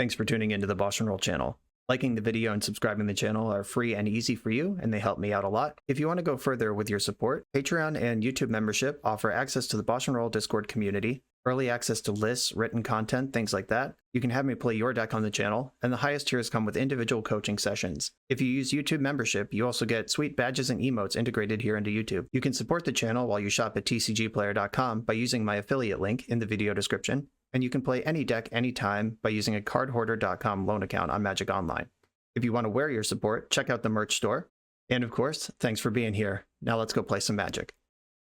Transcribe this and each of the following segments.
Thanks for tuning into the BoshNRoll channel. Liking the video and subscribing to the channel are free and easy for you, and they help me out a lot. If you want to go further with your support, Patreon and YouTube membership offer access to the BoshNRoll Discord community, early access to lists, written content, things like that. You can have me play your deck on the channel, and the highest tiers come with individual coaching sessions. If you use YouTube membership, you also get sweet badges and emotes integrated here into YouTube. You can support the channel while you shop at tcgplayer.com by using my affiliate link in the video description, and you can play any deck anytime by using a cardhoarder.com loan account on Magic Online. If you want to wear your support, check out the merch store. And of course, thanks for being here. Now let's go play some Magic.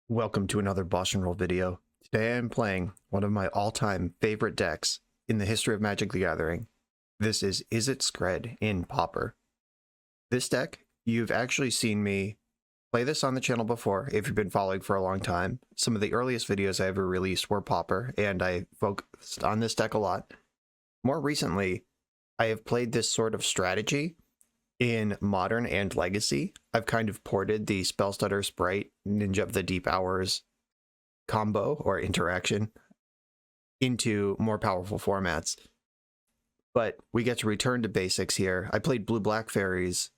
Welcome to another BoshNRoll video. Today I'm playing one of my all-time favorite decks in the history of Magic the Gathering. This is Izzet Skred in Pauper. This deck, you've actually seen me play this on the channel before if you've been following for a long time. Some of the earliest videos I ever released were Pauper, and I focused on this deck a lot. More recently, I have played this sort of strategy in Modern and Legacy. I've kind of ported the Spellstutter Sprite, Ninja of the Deep Hours combo or interaction into more powerful formats. But we get to return to basics here. I played Blue-Black Fairies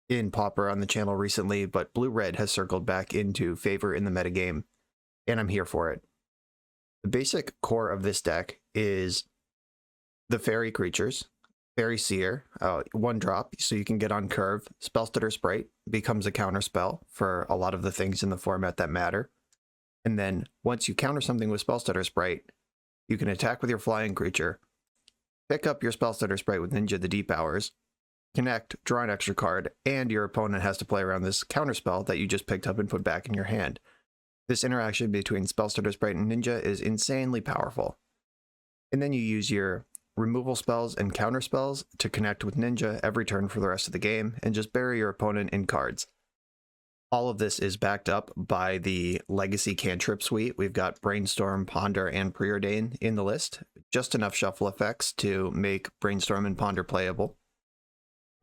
in Pauper on the channel recently, but Blue-Red has circled back into favor in the metagame, and I'm here for it. The basic core of this deck is the Faerie creatures. Faerie Seer, 1-drop, so you can get on curve. Spellstutter Sprite becomes a counter spell for a lot of the things in the format that matter. And then once you counter something with Spellstutter Sprite, you can attack with your flying creature, pick up your Spellstutter Sprite with Ninja of the Deep Hours, connect, draw an extra card, and your opponent has to play around this counterspell that you just picked up and put back in your hand. This interaction between Spellstutter Sprite and Ninja is insanely powerful. And then you use your removal spells and counter spells to connect with Ninja every turn for the rest of the game, and just bury your opponent in cards. All of this is backed up by the Legacy cantrip suite. We've got Brainstorm, Ponder, and Preordain in the list. Just enough shuffle effects to make Brainstorm and Ponder playable.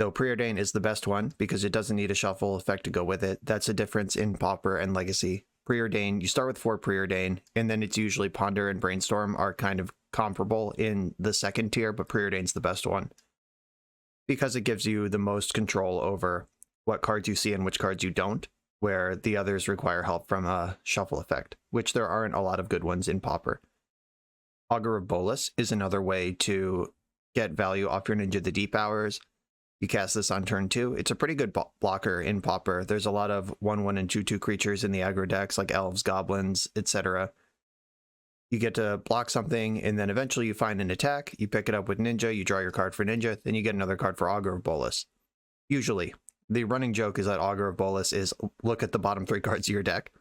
Though Preordain is the best one because it doesn't need a shuffle effect to go with it. That's a difference in Pauper and Legacy. Preordain, you start with 4 Preordain, and then it's usually Ponder and Brainstorm are kind of comparable in the second tier, but Preordain's the best one because it gives you the most control over what cards you see and which cards you don't, where the others require help from a shuffle effect, which there aren't a lot of good ones in Pauper. Augur of Bolas is another way to get value off your Ninja of the Deep Hours. You cast this on turn 2. It's a pretty good blocker in Pauper. There's a lot of 1/1 and 2/2 creatures in the aggro decks, like elves, goblins, etc. You get to block something, and then eventually you find an attack, you pick it up with Ninja, you draw your card for Ninja, then you get another card for Augur of Bolas. Usually. The running joke is that Augur of Bolas is look at the bottom 3 cards of your deck.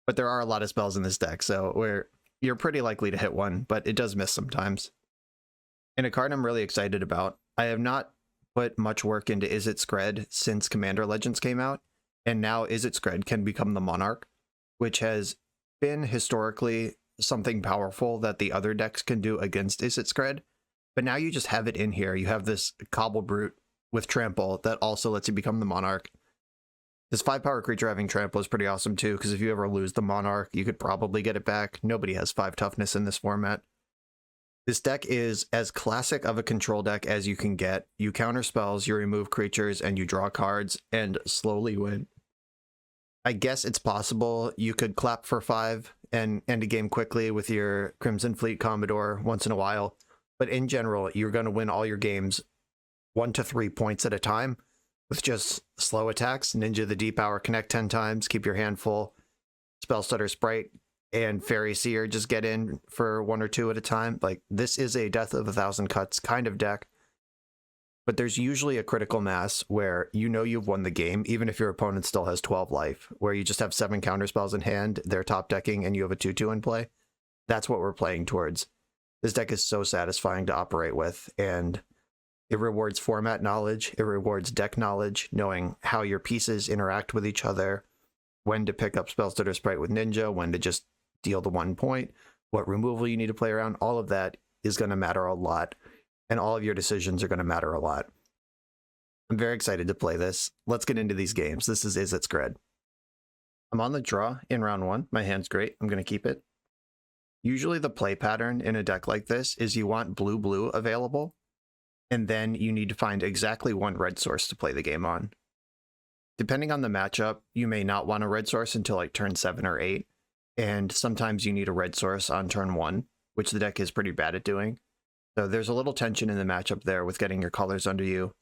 But there are a lot of spells in this deck, so you're pretty likely to hit one, but it does miss sometimes. And a card I'm really excited about, I have not put much work into Izzet Skred since Commander Legends came out, and now Izzet Skred can become the Monarch, which has been historically something powerful that the other decks can do against Izzet Skred, but now you just have it in here. You have this Cobble Brute with Trample that also lets you become the Monarch. This 5-power creature having Trample is pretty awesome too, because if you ever lose the Monarch, you could probably get it back. Nobody has 5 toughness in this format. This deck is as classic of a control deck as you can get. You counter spells, you remove creatures, and you draw cards, and slowly win. I guess it's possible you could clap for 5 and end a game quickly with your Crimson Fleet Commodore once in a while, but in general, you're going to win all your games 1 to 3 points at a time with just slow attacks. Ninja the Deep Hour, connect 10 times, keep your hand full. Spellstutter Sprite and Faerie Seer just get in for 1 or 2 at a time. Like, this is a death of 1,000 cuts kind of deck. But there's usually a critical mass where you know you've won the game, even if your opponent still has 12 life, where you just have 7 counterspells in hand, they're top decking, and you have a 2/2 in play. That's what we're playing towards. This deck is so satisfying to operate with, and it rewards format knowledge, it rewards deck knowledge, knowing how your pieces interact with each other, when to pick up Spellstutter Sprite with Ninja, when to just deal the 1 point, what removal you need to play around. All of that is going to matter a lot, and all of your decisions are going to matter a lot. I'm very excited to play this. Let's get into these games. This is Izzet Skred. I'm on the draw in round 1. My hand's great. I'm going to keep it. Usually the play pattern in a deck like this is you want blue available, and then you need to find exactly one red source to play the game on. Depending on the matchup, you may not want a red source until like turn 7 or 8, and sometimes you need a red source on turn 1, which the deck is pretty bad at doing. So there's a little tension in the matchup there with getting your colors under you.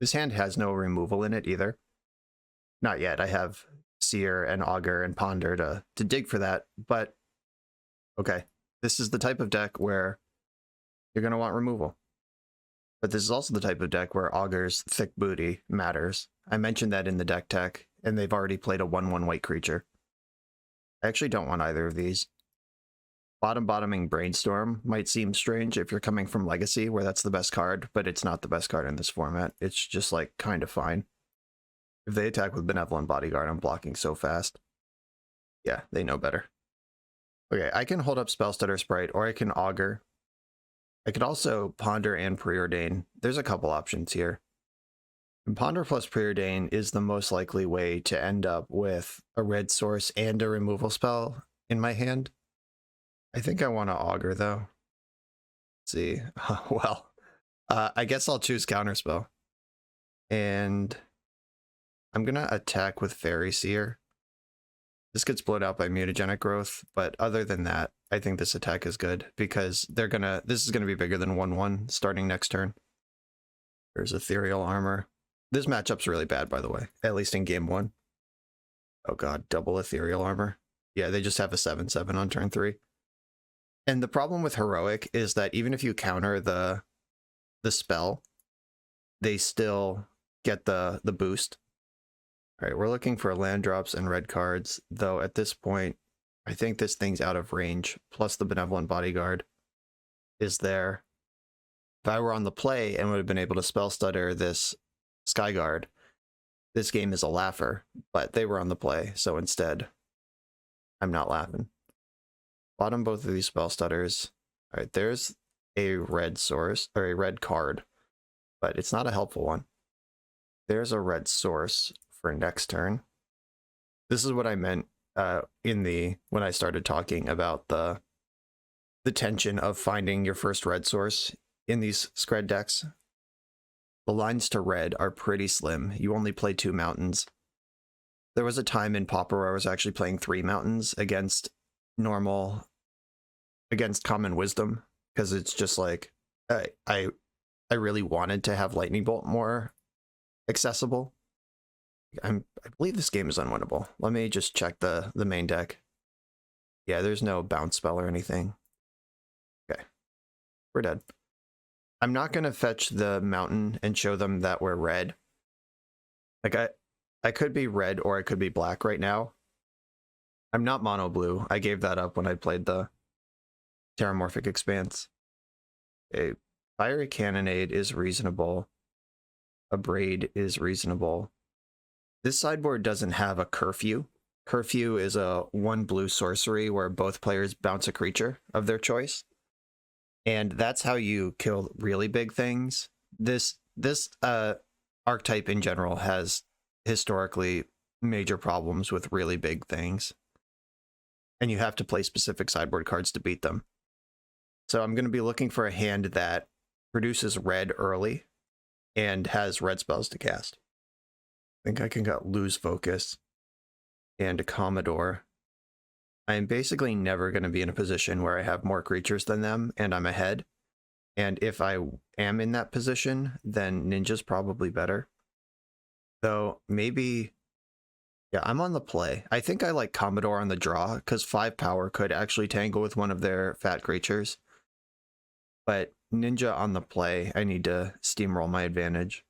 This hand has no removal in it either. Not yet. I have Seer and Augur and Ponder to dig for that, but okay. This is the type of deck where you're going to want removal. But this is also the type of deck where Augur's thick booty matters. I mentioned that in the deck tech, and they've already played a 1/1 white creature. I actually don't want either of these. Bottoming Brainstorm might seem strange if you're coming from Legacy, where that's the best card, but it's not the best card in this format. It's just like kind of fine. If they attack with Benevolent Bodyguard, I'm blocking so fast. Yeah, they know better. Okay, I can hold up Spellstutter Sprite, or I can Augur. I could also Ponder and Preordain. There's a couple options here. And Ponder plus Preordain is the most likely way to end up with a red source and a removal spell in my hand. I think I want to Augur, though. Let's see. Well, I guess I'll choose Counterspell. And I'm going to attack with Faerie Seer. This gets blown out by Mutagenic Growth, but other than that, I think this attack is good because this is gonna be bigger than 1/1 starting next turn. There's Ethereal Armor. This matchup's really bad, by the way, at least in game 1. Oh god, double Ethereal Armor. Yeah, they just have a 7/7 on turn 3. And the problem with Heroic is that even if you counter the spell, they still get the boost. All right, we're looking for land drops and red cards, though at this point, I think this thing's out of range, plus the Benevolent Bodyguard is there. If I were on the play and would have been able to spell stutter this Skyguard, this game is a laugher, but they were on the play, so instead, I'm not laughing. Bottom both of these spell stutters. All right, there's a red source, or a red card, but it's not a helpful one. There's a red source for next turn. This is what I meant when I started talking about the tension of finding your first red source in these Skred decks. The lines to red are pretty slim. You only play 2 mountains. There was a time in Pauper where I was actually playing 3 mountains against Common Wisdom, because it's just like I really wanted to have Lightning Bolt more accessible. I believe this game is unwinnable. Let me just check the main deck. Yeah, there's no bounce spell or anything. Okay, we're dead. I'm not going to fetch the mountain and show them that we're red. Like, I could be red or I could be black right now. I'm not mono blue. I gave that up when I played the Terramorphic Expanse. A Fiery Cannonade is reasonable. A Braid is reasonable. This sideboard doesn't have a Curfew. Curfew is a 1 blue sorcery where both players bounce a creature of their choice. And that's how you kill really big things. This archetype in general has historically major problems with really big things. And you have to play specific sideboard cards to beat them. So I'm going to be looking for a hand that produces red early and has red spells to cast. I think I can lose Focus and a Commodore. I am basically never going to be in a position where I have more creatures than them and I'm ahead. And if I am in that position, then Ninja's probably better. Though maybe, yeah, I'm on the play. I think I like Commodore on the draw because 5 power could actually tangle with one of their fat creatures. But Ninja on the play, I need to steamroll my advantage.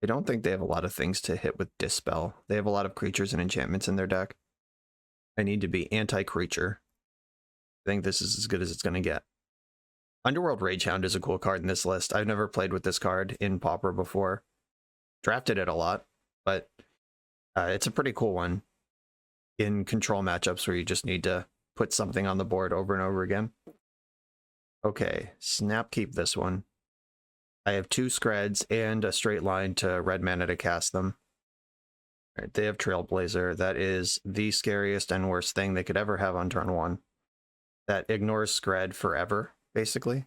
I don't think they have a lot of things to hit with Dispel. They have a lot of creatures and enchantments in their deck. I need to be anti-creature. I think this is as good as it's going to get. Underworld Ragehound is a cool card in this list. I've never played with this card in Pauper before. Drafted it a lot, but it's a pretty cool one in control matchups where you just need to put something on the board over and over again. Okay, snap keep this one. I have 2 Skreds and a straight line to red mana to cast them. All right, they have Trailblazer. That is the scariest and worst thing they could ever have on turn 1. that ignores Skred forever, basically.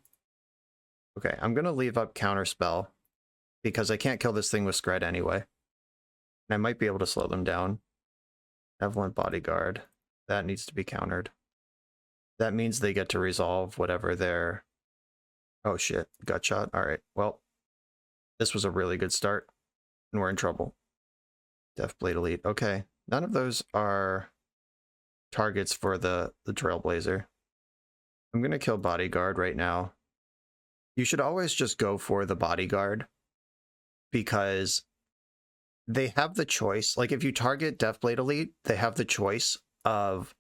Okay, I'm going to leave up Counterspell because I can't kill this thing with Skred anyway. And I might be able to slow them down. Benevolent Bodyguard. That needs to be countered. That means they get to resolve whatever their... Oh shit, Gutshot. Alright, well, this was a really good start, and we're in trouble. Deathblade Elite. Okay, none of those are targets for the Trailblazer. I'm going to kill Bodyguard right now. You should always just go for the Bodyguard, because they have the choice. Like, if you target Deathblade Elite, they have the choice of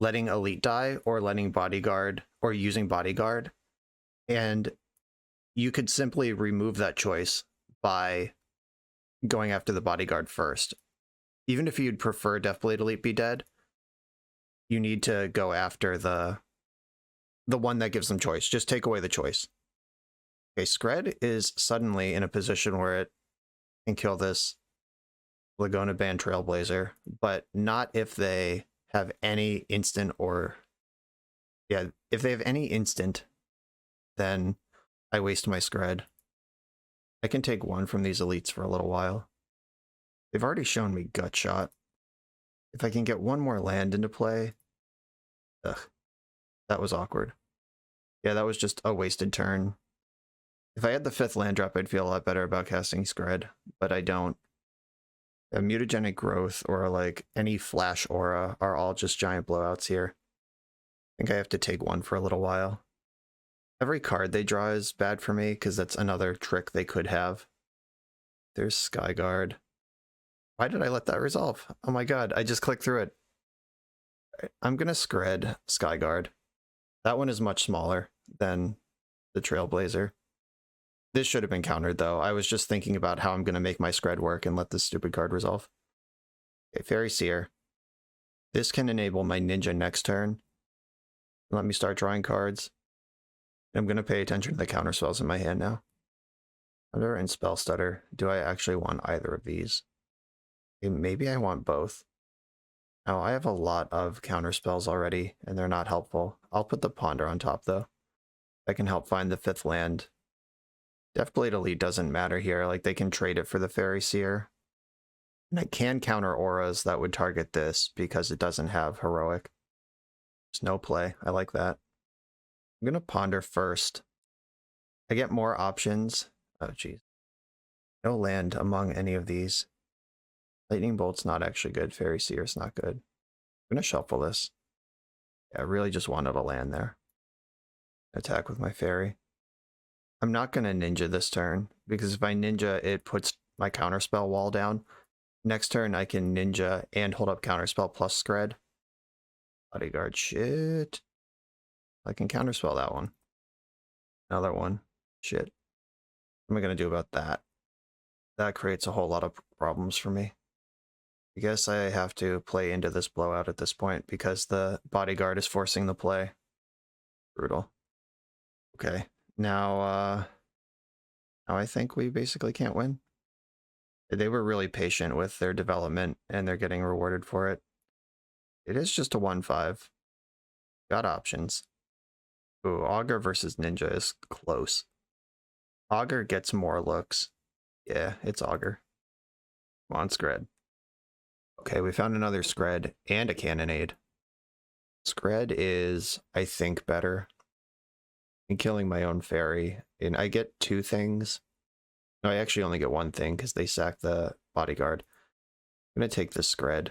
letting Elite die or letting Bodyguard or using Bodyguard. And you could simply remove that choice by going after the Bodyguard first. Even if you'd prefer Deathblade Elite be dead, you need to go after the one that gives them choice. Just take away the choice. Okay, Skred is suddenly in a position where it can kill this Laguna Band Trailblazer, but not if they have any instant or... Yeah, if they have any instant, then I waste my Skred. I can take one from these elites for a little while. They've already shown me Gutshot. If I can get one more land into play... Ugh, that was awkward. Yeah, that was just a wasted turn. If I had the 5th land drop, I'd feel a lot better about casting Skred, but I don't. A Mutagenic Growth or like any Flash Aura are all just giant blowouts here. I think I have to take one for a little while. Every card they draw is bad for me, because that's another trick they could have. There's Skyguard. Why did I let that resolve? Oh my god, I just clicked through it. I'm gonna Skred Skyguard. That one is much smaller than the Trailblazer. This should have been countered, though. I was just thinking about how I'm going to make my Skred work and let this stupid card resolve. Okay, Faerie Seer. This can enable my Ninja next turn. Let me start drawing cards. I'm going to pay attention to the counter spells in my hand now. Thunder and Spell Stutter. Do I actually want either of these? Okay, maybe I want both. Now, I have a lot of counter spells already, and they're not helpful. I'll put the Ponder on top, though. That can help find the 5th land. Deathblade Elite doesn't matter here, like they can trade it for the Faerie Seer. And I can counter auras that would target this because it doesn't have heroic. There's no play, I like that. I'm gonna Ponder first. I get more options. Oh geez. No land among any of these. Lightning Bolt's not actually good, Faerie Seer's not good. I'm gonna shuffle this. Yeah, I really just wanted a land there. Attack with my Faerie. I'm not going to Ninja this turn, because if I Ninja, it puts my Counterspell wall down. Next turn, I can Ninja and hold up Counterspell plus Skred. Bodyguard, shit. I can Counterspell that one. Another one. Shit. What am I going to do about that? That creates a whole lot of problems for me. I guess I have to play into this blowout at this point, because the Bodyguard is forcing the play. Brutal. Okay. Now I think we basically can't win. They were really patient with their development, and they're getting rewarded for it. It is just a 1/5. Got options. Ooh, Augur versus Ninja is close. Augur gets more looks. Yeah, it's Augur. Come on, Skred. Okay, we found another Skred and a Cannonade. Skred is, I think, better. And killing my own Faerie, and I get 2 things. No, I actually only get 1 thing because they sack the Bodyguard. I'm going to take this Skred.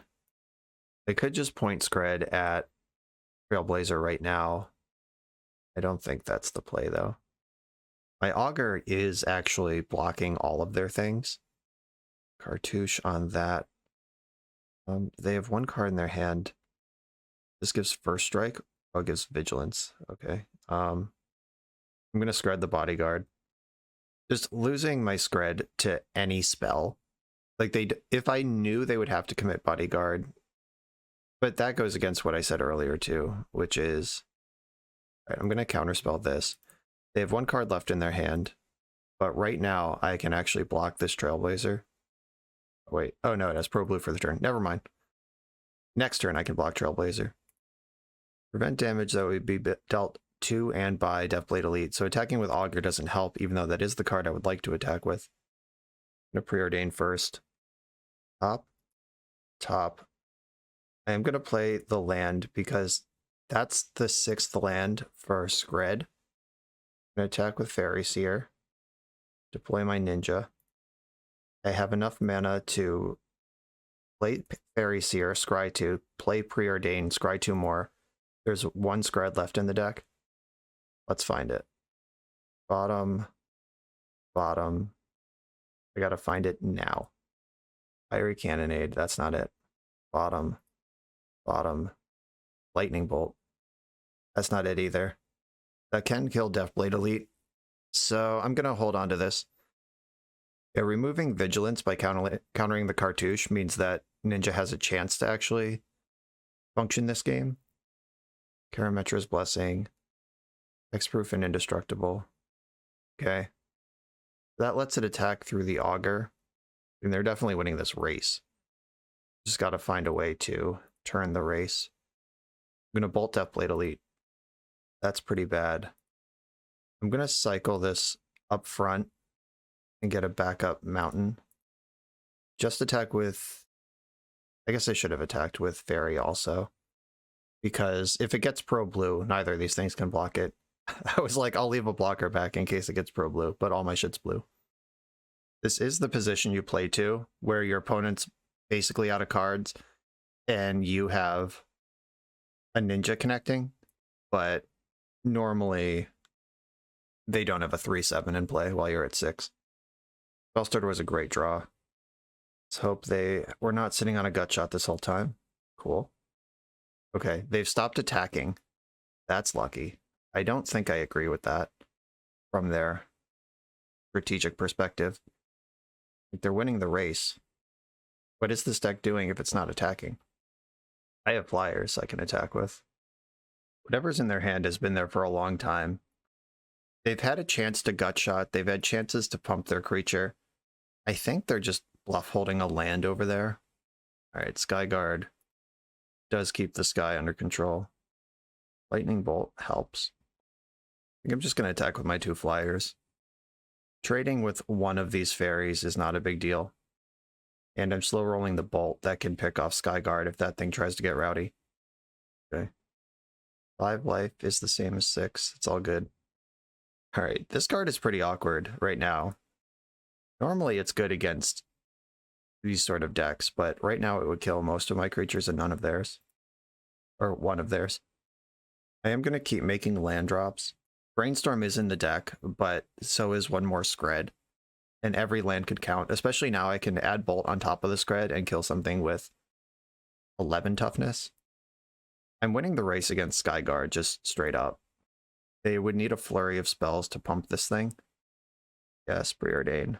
I could just point Skred at Trailblazer right now. I don't think that's the play, though. My Augur is actually blocking all of their things. Cartouche on that. They have 1 card in their hand. This gives First Strike. Oh, it gives Vigilance. Okay. I'm going to Skred the Bodyguard. Just losing my Skred to any spell. Like, if I knew they would have to commit Bodyguard. But that goes against what I said earlier, too, which is... All right, I'm going to counterspell this. They have 1 card left in their hand. But right now, I can actually block this Trailblazer. Wait. Oh, no, it has Pro Blue for the turn. Never mind. Next turn, I can block Trailblazer. Prevent damage that would be dealt to and by Deathblade Elite. So attacking with Augur doesn't help, even though that is the card I would like to attack with. I'm going to preordain first. Top. Top. I am going to play the land because that's the 6th land for Skred. I'm going to attack with Faerie Seer. Deploy my ninja. I have enough mana to play Faerie Seer, scry 2, play Preordain, scry 2 more. There's 1 Skred left in the deck. Let's find it. Bottom. Bottom. I gotta find it now. Fiery Cannonade, that's not it. Bottom. Bottom. Lightning Bolt. That's not it either. That can kill Deathblade Elite. So I'm gonna hold on to this. Yeah, removing Vigilance by countering the Cartouche means that Ninja has a chance to actually function this game. Karametra's Blessing. Hexproof and Indestructible. Okay. That lets it attack through the Augur. And they're definitely winning this race. Just gotta find a way to turn the race. I'm gonna Bolt Deathblade Elite. That's pretty bad. I'm gonna cycle this up front and get a backup mountain. Just attack with... I guess I should have attacked with Faerie also. Because if it gets pro-blue, neither of these things can block it. I was like, I'll leave a blocker back in case it gets pro-blue, but all my shit's blue. This is the position you play to, where your opponent's basically out of cards, and you have a ninja connecting, but normally they don't have a 3/7 in play while you're at 6. Spellstarter was a great draw. Let's hope they were not sitting on a gut shot this whole time. Cool. Okay, they've stopped attacking. That's lucky. I don't think I agree with that from their strategic perspective. They're winning the race. What is this deck doing if it's not attacking? I have flyers I can attack with. Whatever's in their hand has been there for a long time. They've had a chance to gut shot. They've had chances to pump their creature. I think they're just bluff holding a land over there. All right, Skyguard does keep the sky under control. Lightning Bolt helps. I think I'm just going to attack with my 2 flyers. Trading with one of these fairies is not a big deal. And I'm slow rolling the bolt that can pick off Skyguard if that thing tries to get rowdy. Okay. 5 life is the same as 6. It's all good. Alright, this card is pretty awkward right now. Normally it's good against these sort of decks, but right now it would kill most of my creatures and none of theirs. Or one of theirs. I am going to keep making land drops. Brainstorm is in the deck, but so is 1 more Skred. And every land could count, especially now I can add Bolt on top of the Skred and kill something with 11 toughness. I'm winning the race against Skyguard, just straight up. They would need a flurry of spells to pump this thing. Yes, Preordain.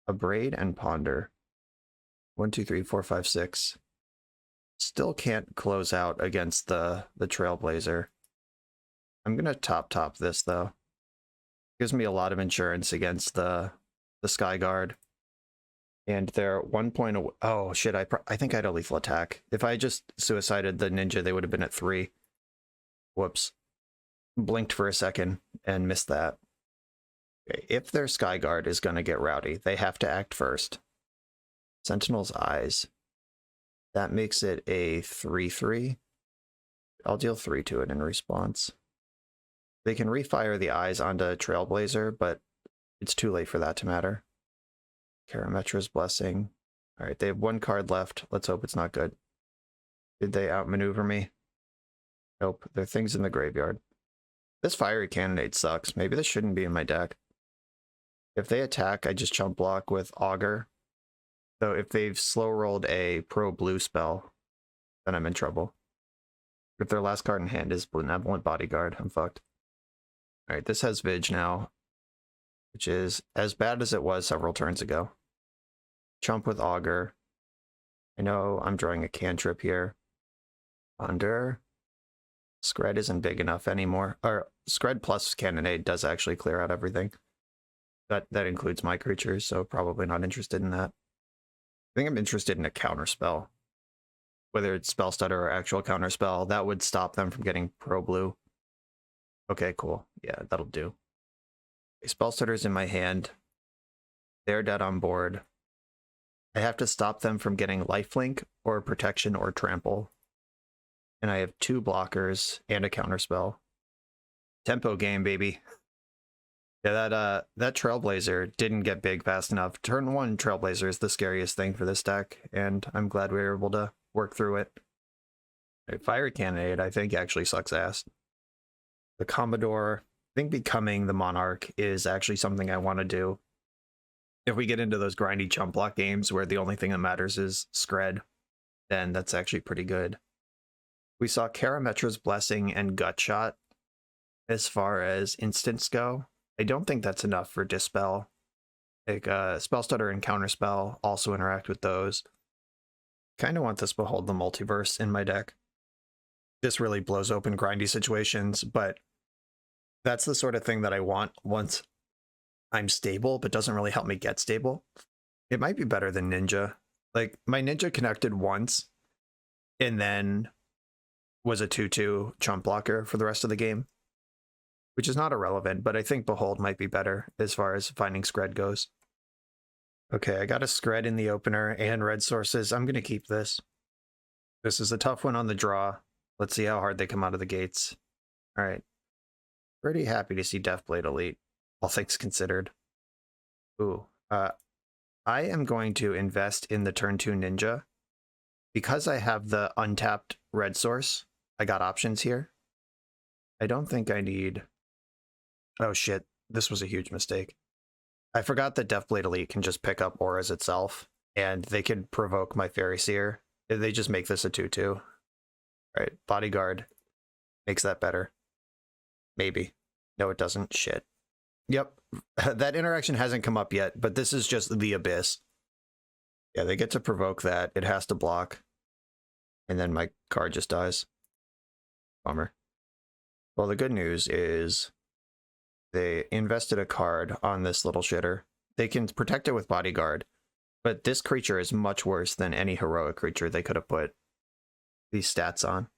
Abrade and Ponder. 1, 2, 3, 4, 5, 6. Still can't close out against the Trailblazer. I'm going to top this, though. Gives me a lot of insurance against the Skyguard. And they're 1 point away. Oh, shit, I think I had a lethal attack. If I just suicided the ninja, they would have been at 3. Whoops. Blinked for a second and missed that. Okay, if their Skyguard is going to get rowdy, they have to act first. Sentinel's Eyes. That makes it a 3/3. I'll deal 3 to it in response. They can refire the eyes onto Trailblazer, but it's too late for that to matter. Karametra's Blessing. Alright, they have 1 card left. Let's hope it's not good. Did they outmaneuver me? Nope, there are things in the graveyard. This Fiery Cannonade sucks. Maybe this shouldn't be in my deck. If they attack, I just chump block with Augur. So if they've slow rolled a pro-blue spell, then I'm in trouble. If their last card in hand is Benevolent Bodyguard, I'm fucked. Alright, this has Vig now, which is as bad as it was several turns ago. Chump with Augur. I know I'm drawing a cantrip here. Under. Skred isn't big enough anymore. Or Skred plus Cannonade does actually clear out everything. That includes my creatures, so probably not interested in that. I think I'm interested in a counter spell. whether it's spell stutter or actual counterspell, that would stop them from getting pro blue. Okay, cool. Yeah, that'll do. Okay, spell stutter's in my hand. They're dead on board. I have to stop them from getting lifelink or protection or trample. And I have 2 blockers and a counterspell. Tempo game, baby. Yeah, that Trailblazer didn't get big fast enough. Turn 1 Trailblazer is the scariest thing for this deck, and I'm glad we were able to work through it. Right, Fiery Cannonade, I think, actually sucks ass. The Commodore, I think becoming the Monarch is actually something I want to do. If we get into those grindy chump block games where the only thing that matters is Skred, then that's actually pretty good. We saw Karametra's Blessing and Gutshot as far as instants go. I don't think that's enough for Dispel. Like, Spell Stutter and Counterspell also interact with those. Kind of want this Behold the Multiverse in my deck. This really blows open grindy situations, but that's the sort of thing that I want once I'm stable, but doesn't really help me get stable. It might be better than Ninja. Like, my Ninja connected once, and then was a 2/2 chump blocker for the rest of the game, which is not irrelevant, but I think Behold might be better as far as finding Skred goes. Okay, I got a Skred in the opener and red sources. I'm going to keep this. This is a tough one on the draw. Let's see how hard they come out of the gates. All right. Pretty happy to see Deathblade Elite, all things considered. Ooh, I am going to invest in the turn 2 Ninja. Because I have the untapped red source, I got options here. I don't think I need... Oh shit, this was a huge mistake. I forgot that Deathblade Elite can just pick up auras itself, and they can provoke my Faerie Seer. They just make this a 2/2. Right, Bodyguard makes that better. Maybe. No, it doesn't. Shit. Yep, that interaction hasn't come up yet, but this is just the Abyss. Yeah, they get to provoke that. It has to block. And then my card just dies. Bummer. Well, the good news is they invested a card on this little shitter. They can protect it with Bodyguard, but this creature is much worse than any heroic creature they could have put these stats on.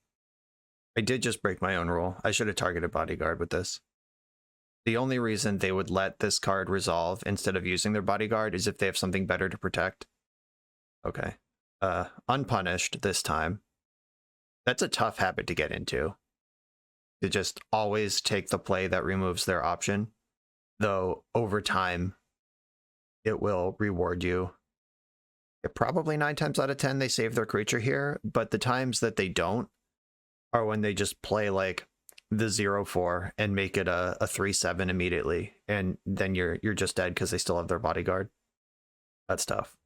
I did just break my own rule. I should have targeted Bodyguard with this. The only reason they would let this card resolve instead of using their Bodyguard is if they have something better to protect. Okay. Unpunished this time. That's a tough habit to get into. To just always take the play that removes their option. Though, over time, it will reward you. Probably 9 times out of 10 they save their creature here, but the times that they don't are when they just play like the 0/4 and make it a 3/7 immediately, and then you're just dead because they still have their Bodyguard. That's tough.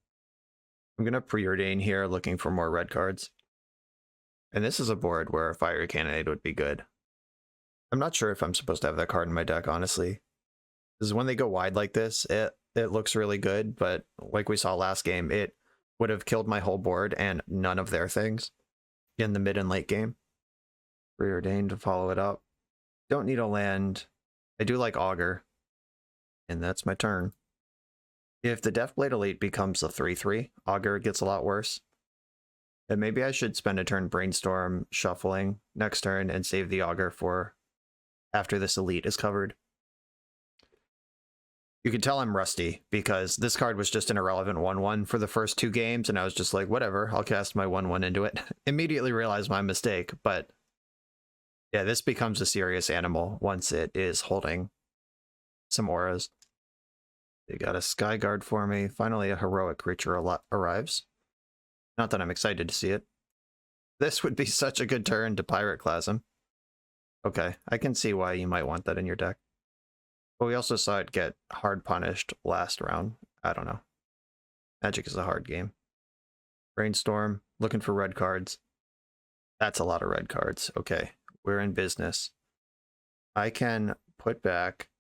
I'm gonna preordain here, looking for more red cards. And this is a board where a Fiery Cannonade would be good. I'm not sure if I'm supposed to have that card in my deck, honestly. Because when they go wide like this, it looks really good, but like we saw last game, it would have killed my whole board and none of their things in the mid and late game. Preordain to follow it up. Don't need a land. I do like Augur. And that's my turn. If the Deathblade Elite becomes a 3/3, Augur gets a lot worse. And maybe I should spend a turn Brainstorm, shuffling next turn, and save the Augur for after this Elite is covered. You can tell I'm rusty, because this card was just an irrelevant 1/1 for the first 2 games, and I was just like, whatever, I'll cast my 1/1 into it. Immediately realized my mistake, but yeah, this becomes a serious animal once it is holding some auras. They got a Skyguard for me. Finally, a heroic creature arrives. Not that I'm excited to see it. This would be such a good turn to Pyroclasm. Okay, I can see why you might want that in your deck. But we also saw it get hard punished last round. I don't know. Magic is a hard game. Brainstorm, looking for red cards. That's a lot of red cards. Okay, we're in business. I can put back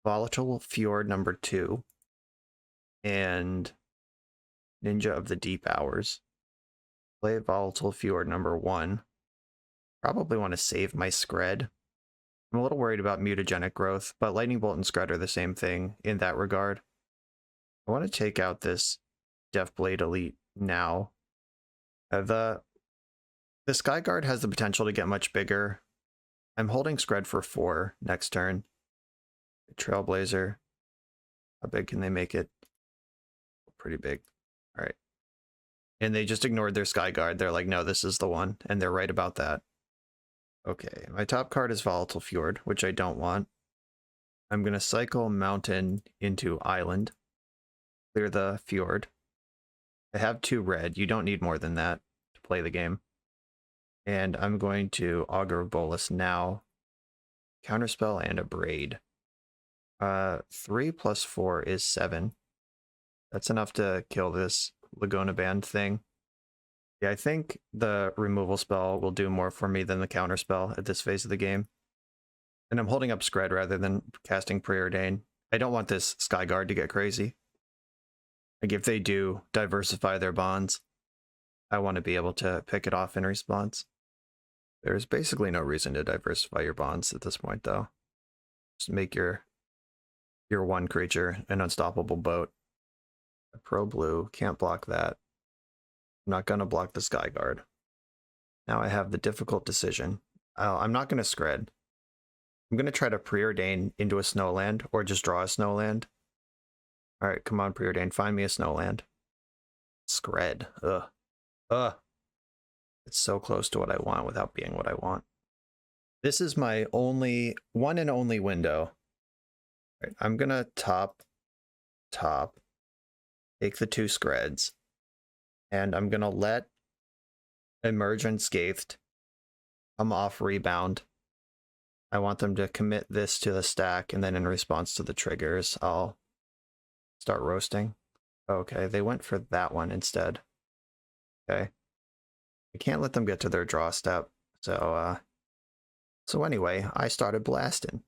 Volatile Fjord number 2 and Ninja of the Deep Hours. Play Volatile Fjord number 1. Probably want to save my Skred. I'm a little worried about mutagenic growth, but Lightning Bolt and Skred are the same thing in that regard. I want to take out this Deathblade Elite now. The The Skyguard has the potential to get much bigger. I'm holding Skred for 4 next turn. Trailblazer. How big can they make it? Pretty big. All right. And they just ignored their Skyguard. They're like, no, this is the one. And they're right about that. Okay, my top card is Volatile Fjord, which I don't want. I'm going to cycle Mountain into Island. Clear the Fjord. I have 2 red. You don't need more than that to play the game. And I'm going to Augur of Bolas now. Counterspell and a Braid. 3 plus 4 is 7. That's enough to kill this Laguna Band thing. Yeah, I think the removal spell will do more for me than the counter spell at this phase of the game. And I'm holding up Skred rather than casting Preordain. I don't want this Skyguard to get crazy. Like if they do diversify their bonds, I want to be able to pick it off in response. There's basically no reason to diversify your bonds at this point, though. Just make your one creature an unstoppable boat. A Pro Blue, can't block that. I'm not going to block the Skyguard. Now I have the difficult decision. I'm not going to Skred. I'm going to try to Preordain into a Snowland, or just draw a Snowland. Alright, come on, Preordain, find me a Snowland. Skred. Ugh. It's so close to what I want without being what I want. This is my one and only window. Right, I'm going to top, take the 2 Skreds, and I'm going to let Emerge Unscathed come off Rebound. I want them to commit this to the stack, and then in response to the triggers, I'll start roasting. Okay, they went for that one instead. Okay. I can't let them get to their draw step, so anyway, I started blasting.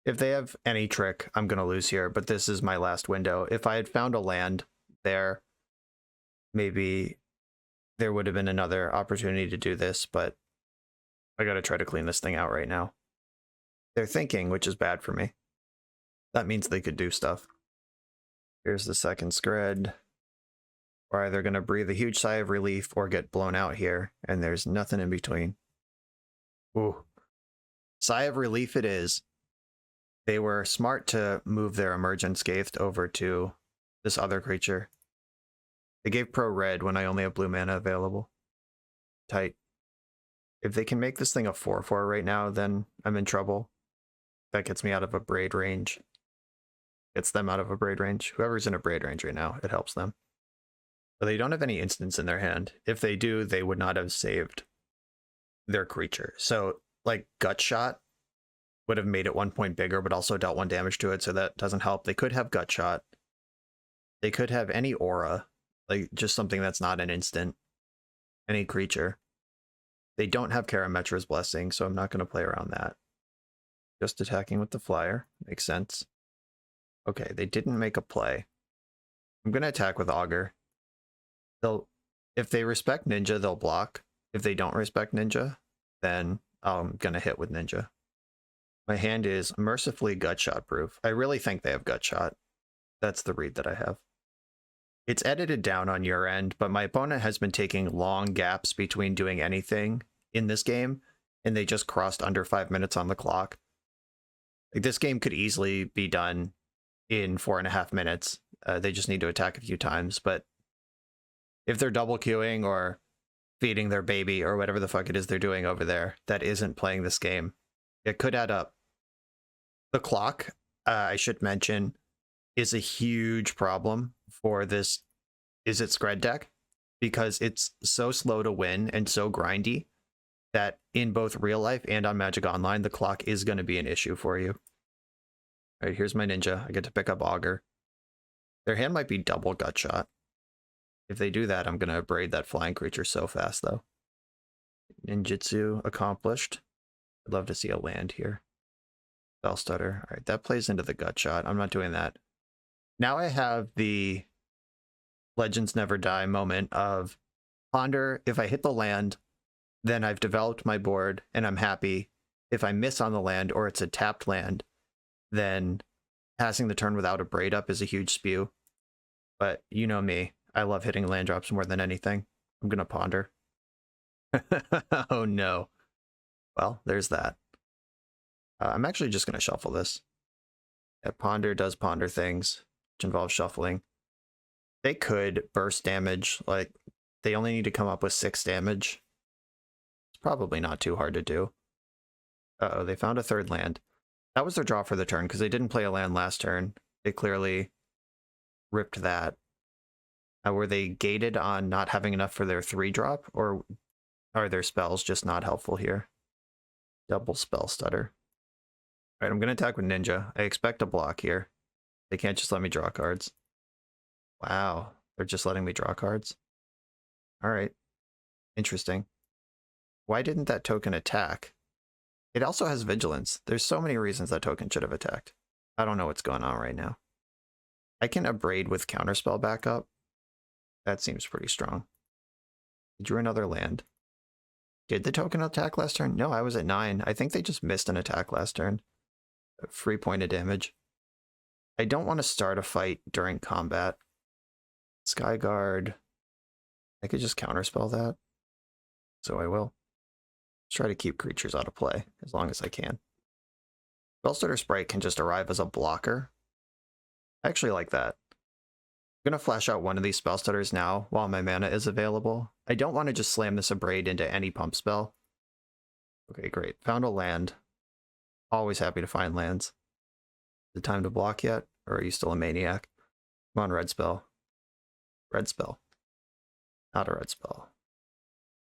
If they have any trick, I'm going to lose here, but this is my last window. If I had found a land there, maybe there would have been another opportunity to do this, but I got to try to clean this thing out right now. They're thinking, which is bad for me. That means they could do stuff. Here's the second Skred. We're either going to breathe a huge sigh of relief or get blown out here, and there's nothing in between. Ooh. Sigh of relief it is. They were smart to move their Emerge Unscathed over to this other creature. They gave Pro Red when I only have blue mana available. Tight. If they can make this thing a 4/4 right now, then I'm in trouble. That gets me out of a Braid range. Gets them out of a Braid range. Whoever's in a Braid range right now, it helps them. But they don't have any instants in their hand. If they do, they would not have saved their creature. So, like, Gut Shot would have made it 1 point bigger, but also dealt 1 damage to it, so that doesn't help. They could have Gut Shot. They could have any aura, like just something that's not an instant. Any creature. They don't have Karametra's Blessing, so I'm not going to play around that. Just attacking with the flyer. Makes sense. Okay, they didn't make a play. I'm going to attack with Augur. If they respect Ninja, they'll block. If they don't respect Ninja, then I'm going to hit with Ninja. My hand is mercifully Gut Shot proof. I really think they have Gut Shot. That's the read that I have. It's edited down on your end, but my opponent has been taking long gaps between doing anything in this game, and they just crossed under 5 minutes on the clock. Like, this game could easily be done in 4.5 minutes. They just need to attack a few times, but if they're double queuing or feeding their baby or whatever the fuck it is they're doing over there that isn't playing this game, it could add up. The clock, I should mention, is a huge problem for this Izzet Skred deck, because it's so slow to win and so grindy that in both real life and on Magic Online, the clock is going to be an issue for you. All right, here's my Ninja. I get to pick up Augur. Their hand might be double Gut Shot. If they do that, I'm going to braid that flying creature so fast, though. Ninjutsu accomplished. I'd love to see a land here. Spell Stutter. All right, that plays into the Gut Shot. I'm not doing that. Now I have the Legends Never Die moment of ponder. If I hit the land, then I've developed my board and I'm happy. If I miss on the land or it's a tapped land, then passing the turn without a braid up is a huge spew. But you know me. I love hitting land drops more than anything. I'm going to ponder. Oh no. Well, there's that. I'm actually just going to shuffle this. Yeah, Ponder does Ponder things, which involves shuffling. They could burst damage, like, they only need to come up with 6 damage. It's probably not too hard to do. Uh-oh, they found a third land. That was their draw for the turn, because they didn't play a land last turn. They clearly ripped that. Were they gated on not having enough for their 3-drop, or are their spells just not helpful here? Double spell stutter. All right, I'm going to attack with Ninja. I expect a block here. They can't just let me draw cards. Wow, they're just letting me draw cards? All right, interesting. Why didn't that token attack? It also has Vigilance. There's so many reasons that token should have attacked. I don't know what's going on right now. I can Abrade with Counterspell backup. That seems pretty strong. I drew another land. Did the token attack last turn? No, I was at 9. I think they just missed an attack last turn. A free point of damage. I don't want to start a fight during combat. Skyguard. I could just counterspell that. So I will. Try to keep creatures out of play as long as I can. Spellstutter Sprite can just arrive as a blocker. I actually like that. I'm going to flash out one of these Spellstutters now while my mana is available. I don't want to just slam this Abrade into any pump spell. Okay, great. Found a land. Always happy to find lands. Is it time to block yet? Or are you still a maniac? Come on, red spell. Red spell. Not a red spell.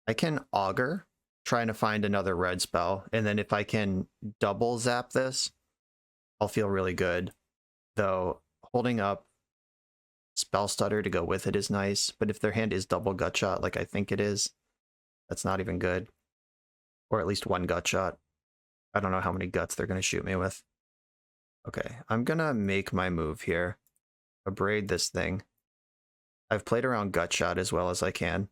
I can Augur, trying to find another red spell, and then if I can double zap this, I'll feel really good. Though holding up Spell Stutter to go with it is nice, but if their hand is double Gutshot like I think it is, that's not even good. Or at least one Gutshot. I don't know how many guts they're going to shoot me with. Okay, I'm going to make my move here. Abrade this thing. I've played around Gutshot as well as I can.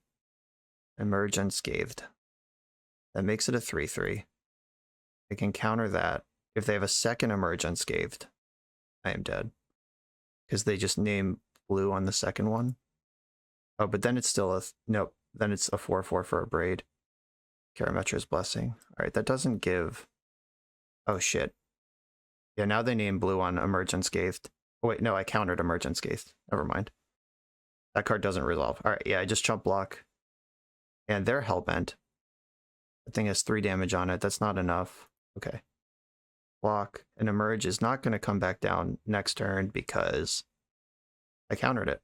Emerge Unscathed. That makes it a 3/3. I can counter that. If they have a second Emerge Unscathed, I am dead. Because they just name blue on the second one. Oh, but then it's still a... Nope. Then it's a 4/4 for Abrade. Karametra's Blessing. Alright, that doesn't give... Oh, shit. Yeah, now they name blue on Emerge Unscathed. Oh, wait, no, I countered Emerge Unscathed. Never mind. That card doesn't resolve. Alright, yeah, I just chump block. And they're Hellbent. That thing has 3 damage on it. That's not enough. Okay. Block. And Emerge is not going to come back down next turn because I countered it.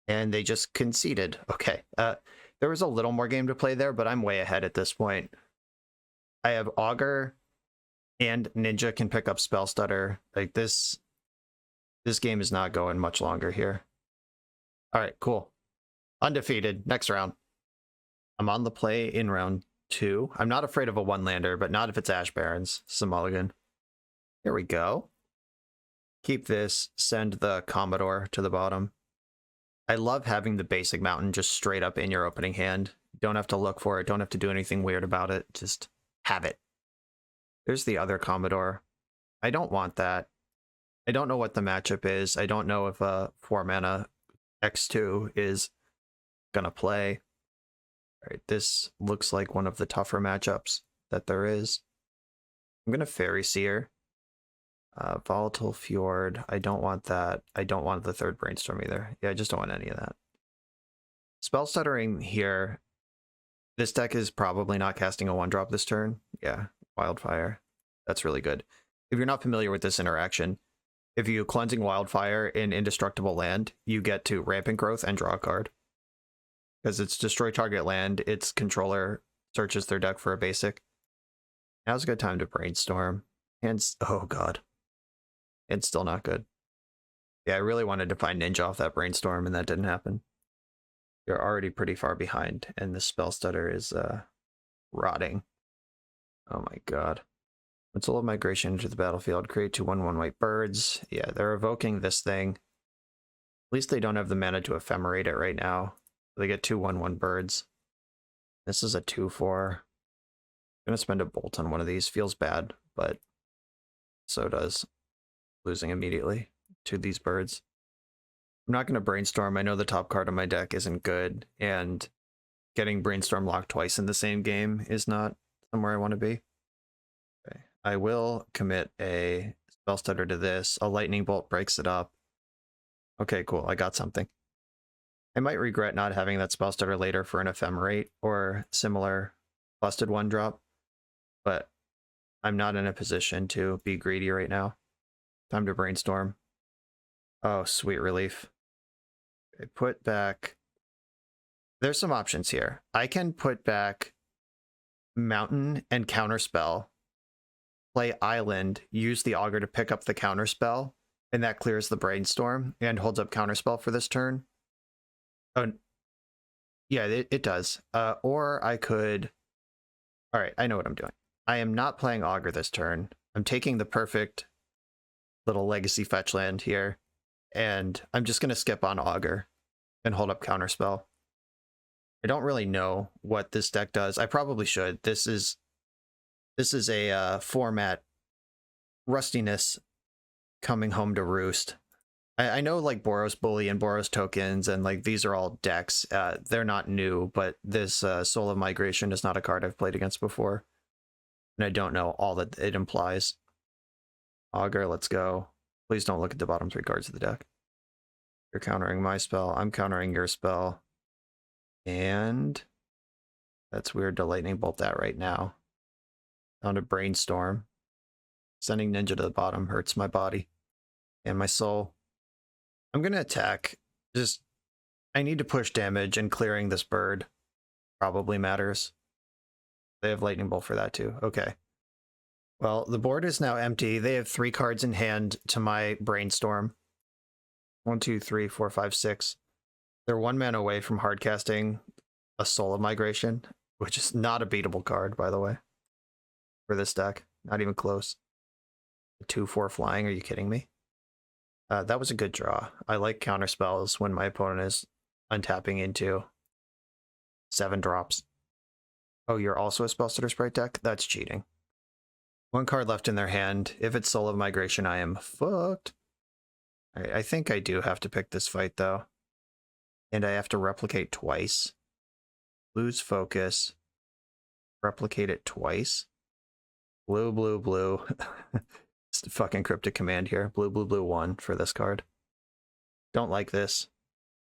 And they just conceded. Okay. There was a little more game to play there, but I'm way ahead at this point. I have Augur and Ninja can pick up Spell Stutter. Like this game is not going much longer here. All right, cool. Undefeated. Next round. I'm on the play in round 2. I'm not afraid of a one-lander, but not if it's Ash Barrens. It's a mulligan. Here we go. Keep this. Send the Commodore to the bottom. I love having the basic mountain just straight up in your opening hand. Don't have to look for it. Don't have to do anything weird about it. Just have it. There's the other Commodore. I don't want that. I don't know what the matchup is. I don't know if a 4-mana X2 is gonna play. All right, this looks like one of the tougher matchups that there is. I'm gonna Faerie Seer. Volatile Fjord. I don't want that. I don't want the third Brainstorm either. Yeah, I just don't want any of that. Spell Stuttering here. This deck is probably not casting a 1-drop this turn. Yeah, Wildfire. That's really good. If you're not familiar with this interaction, if you Cleansing Wildfire in Indestructible Land, you get to Rampant Growth and draw a card. Because it's destroy target land, its controller searches their deck for a basic. Now's a good time to Brainstorm. And, oh god. It's still not good. Yeah, I really wanted to find Ninja off that Brainstorm, and that didn't happen. You're already pretty far behind, and the Spell Stutter is rotting. Oh my god. Mental of Migration into the battlefield. Create 2 1/1 white birds. Yeah, they're evoking this thing. At least they don't have the mana to ephemerate it right now. They get 2 1/1 birds. This is a 2/4. I'm gonna spend a bolt on one of these. Feels bad, but so does losing immediately to these birds. I'm not gonna Brainstorm. I know the top card of my deck isn't good, and getting Brainstorm locked twice in the same game is not somewhere I want to be. Okay. I will commit a Spell Stutter to this. A Lightning Bolt breaks it up. Okay, cool. I got something. I might regret not having that Spell Stutter later for an Ephemerate or similar busted one drop, but I'm not in a position to be greedy right now. Time to Brainstorm. Oh, sweet relief. I put back... There's some options here. I can put back Mountain and Counterspell, play Island, use the Augur to pick up the Counterspell, and that clears the Brainstorm and holds up Counterspell for this turn. Oh, yeah, it does. Or I could... All right, I know what I'm doing. I am not playing Augur this turn. I'm taking the perfect little legacy fetch land here, and I'm just going to skip on Augur and hold up Counterspell. I don't really know what this deck does. I probably should. This is a format rustiness coming home to roost. I know like Boros Bully and Boros Tokens and like these are all decks. They're not new, but this Soul of Migration is not a card I've played against before. And I don't know all that it implies. Augur, let's go. Please don't look at the bottom 3 cards of the deck. You're countering my spell. I'm countering your spell. And that's weird to Lightning Bolt that right now. Down to Brainstorm. Sending Ninja to the bottom hurts my body and my soul. I'm going to attack. I need to push damage, and clearing this bird probably matters. They have Lightning Bolt for that too. Okay. Well, the board is now empty. They have 3 cards in hand to my Brainstorm. 1, 2, 3, 4, 5, 6. They're 1 mana away from hardcasting a Soul of Migration, which is not a beatable card, by the way, for this deck. Not even close. 2/4 flying, are you kidding me? That was a good draw. I like counter spells when my opponent is untapping into 7 drops. Oh, you're also a Spellstutter Sprite deck? That's cheating. 1 card left in their hand. If it's Soul of Migration, I am fucked. I think I do have to pick this fight, though. And I have to replicate twice. Lose focus. Replicate it twice. Blue, blue, blue. It's a fucking cryptic command here. Blue, blue, blue 1 for this card. Don't like this,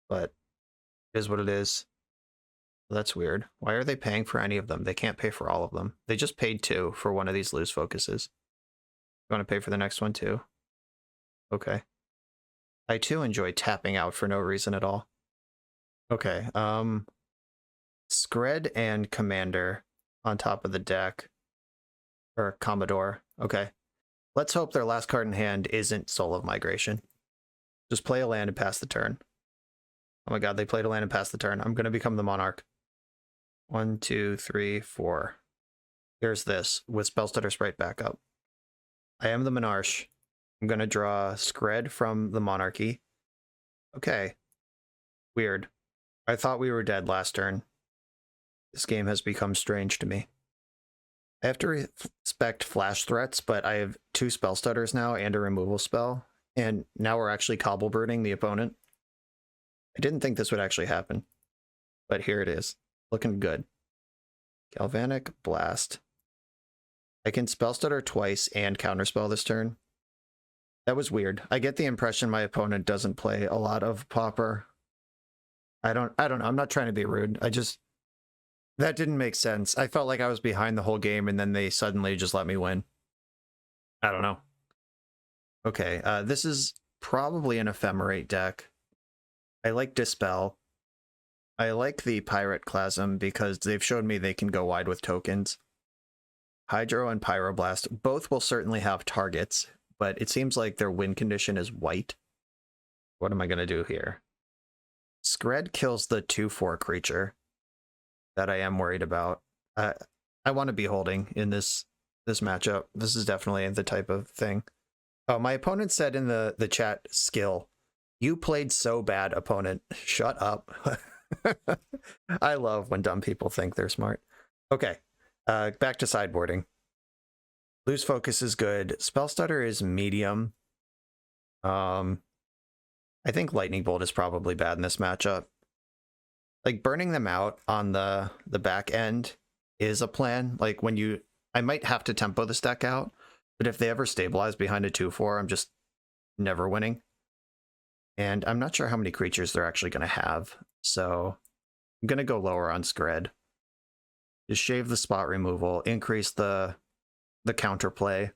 but it is what it is. That's weird. Why are they paying for any of them? They can't pay for all of them. They just paid 2 for one of these lose focuses. You want to pay for the next one too? Okay. I too enjoy tapping out for no reason at all. Okay, Skred and Commander on top of the deck. Or Commodore. Okay. Let's hope their last card in hand isn't Soul of Migration. Just play a land and pass the turn. Oh my god, they played a land and passed the turn. I'm going to become the Monarch. 1, 2, 3, 4. Here's this, with Spellstutter Sprite backup. I am the Monarch. I'm going to draw Skred from the Monarchy. Okay. Weird. I thought we were dead last turn. This game has become strange to me. I have to respect flash threats, but I have 2 spell stutters now and a removal spell, and now we're actually cobble birding the opponent. I didn't think this would actually happen, but here it is. Looking good. Galvanic Blast. I can spell stutter twice and counterspell this turn. That was weird. I get the impression my opponent doesn't play a lot of Pauper. I don't know. I'm not trying to be rude. That didn't make sense. I felt like I was behind the whole game, and then they suddenly just let me win. I don't know. Okay, this is probably an Ephemerate deck. I like Dispel. I like the Pirate Clasm because they've showed me they can go wide with tokens. Hydro and Pyroblast both will certainly have targets, but it seems like their win condition is white. What am I going to do here? Skred kills the 2/4 creature that I am worried about. I want to be holding in this matchup. This is definitely the type of thing. Oh, my opponent said in the chat, skill. You played so bad, opponent. Shut up. I love when dumb people think they're smart. Okay, back to sideboarding. Lose focus is good. Spell stutter is medium. I think Lightning Bolt is probably bad in this matchup. like burning them out on the back end is a plan. Like when you, I might have to tempo this deck out, but if they ever stabilize behind a 2/4, I'm just never winning. And I'm not sure how many creatures they're actually going to have, so I'm going to go lower on Skred. Just shave the spot removal, increase the counterplay,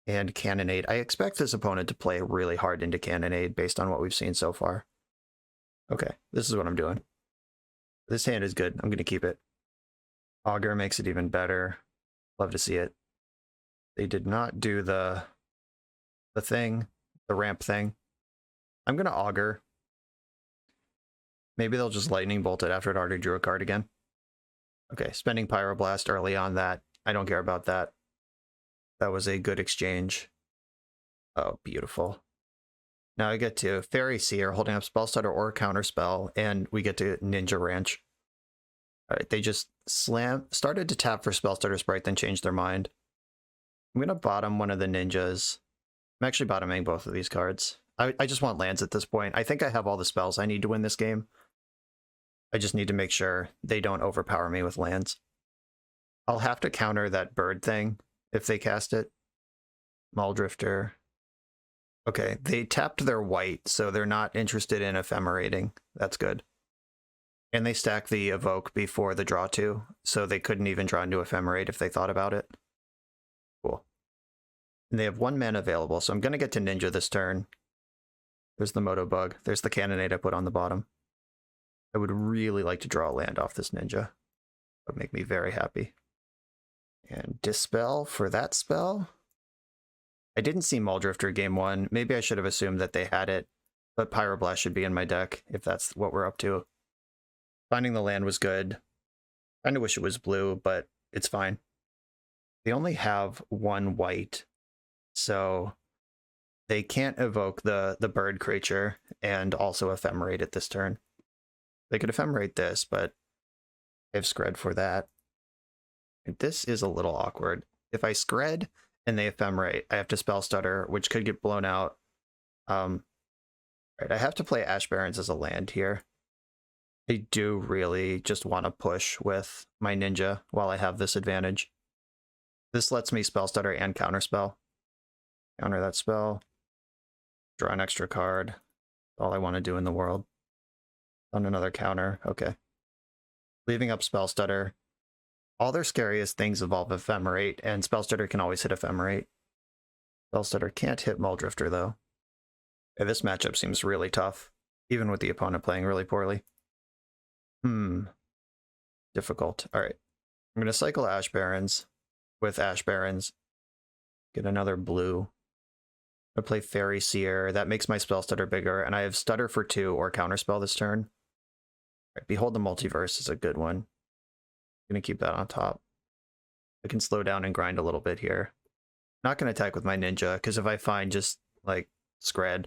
and Cannonade. I expect this opponent to play really hard into Cannonade based on what we've seen so far. Okay, this is what I'm doing. This hand is good. I'm going to keep it. Augur makes it even better. Love to see it. They did not do the thing, the ramp thing. I'm going to Augur. Maybe they'll just Lightning Bolt it after it already drew a card again. Okay, spending Pyroblast early on that. I don't care about that. That was a good exchange. Oh, beautiful. Now I get to Faerie Seer, holding up Spell Stutter or Counterspell, and we get to Ninja Ranch. All right, they just started to tap for Spell Stutter Sprite, then changed their mind. I'm going to bottom one of the ninjas. I'm actually bottoming both of these cards. I just want lands at this point. I think I have all the spells I need to win this game. I just need to make sure they don't overpower me with lands. I'll have to counter that bird thing if they cast it. Muldrifter. Okay, they tapped their white, so they're not interested in ephemerating. That's good. And they stack the evoke before the draw 2, so they couldn't even draw into ephemerate if they thought about it. Cool. And they have 1 mana available, so I'm going to get to Ninja this turn. There's the Moto Bug. There's the Cannonade I put on the bottom. I would really like to draw a land off this Ninja. That would make me very happy. And Dispel for that spell. I didn't see Muldrifter game 1. Maybe I should have assumed that they had it, but Pyroblast should be in my deck if that's what we're up to. Finding the land was good. Kind of wish it was blue, but it's fine. They only have 1 white, so they can't evoke the bird creature and also ephemerate it this turn. They could ephemerate this, but I have Skred for that. This is a little awkward. If I Skred and they ephemerate, I have to Spell Stutter, which could get blown out. Right, I have to play Ash Barrens as a land here. I do really just want to push with my ninja while I have this advantage. This lets me Spell Stutter and Counterspell. Counter that spell. Draw an extra card. All I want to do in the world. On another counter. Okay. Leaving up Spell Stutter. All their scariest things involve Ephemerate, and Spell Stutter can always hit Ephemerate. Spell Stutter can't hit Muldrifter, though. Yeah, this matchup seems really tough, even with the opponent playing really poorly. Difficult. Alright. I'm going to cycle Ash Barrens with Ash Barrens. Get another blue. I play Faerie Seer. That makes my Spell Stutter bigger, and I have Stutter for 2 or Counterspell this turn. Right, Behold the Multiverse is a good one. I'm going to keep that on top. I can slow down and grind a little bit here. Not going to attack with my ninja, because if I find just, like, Skred,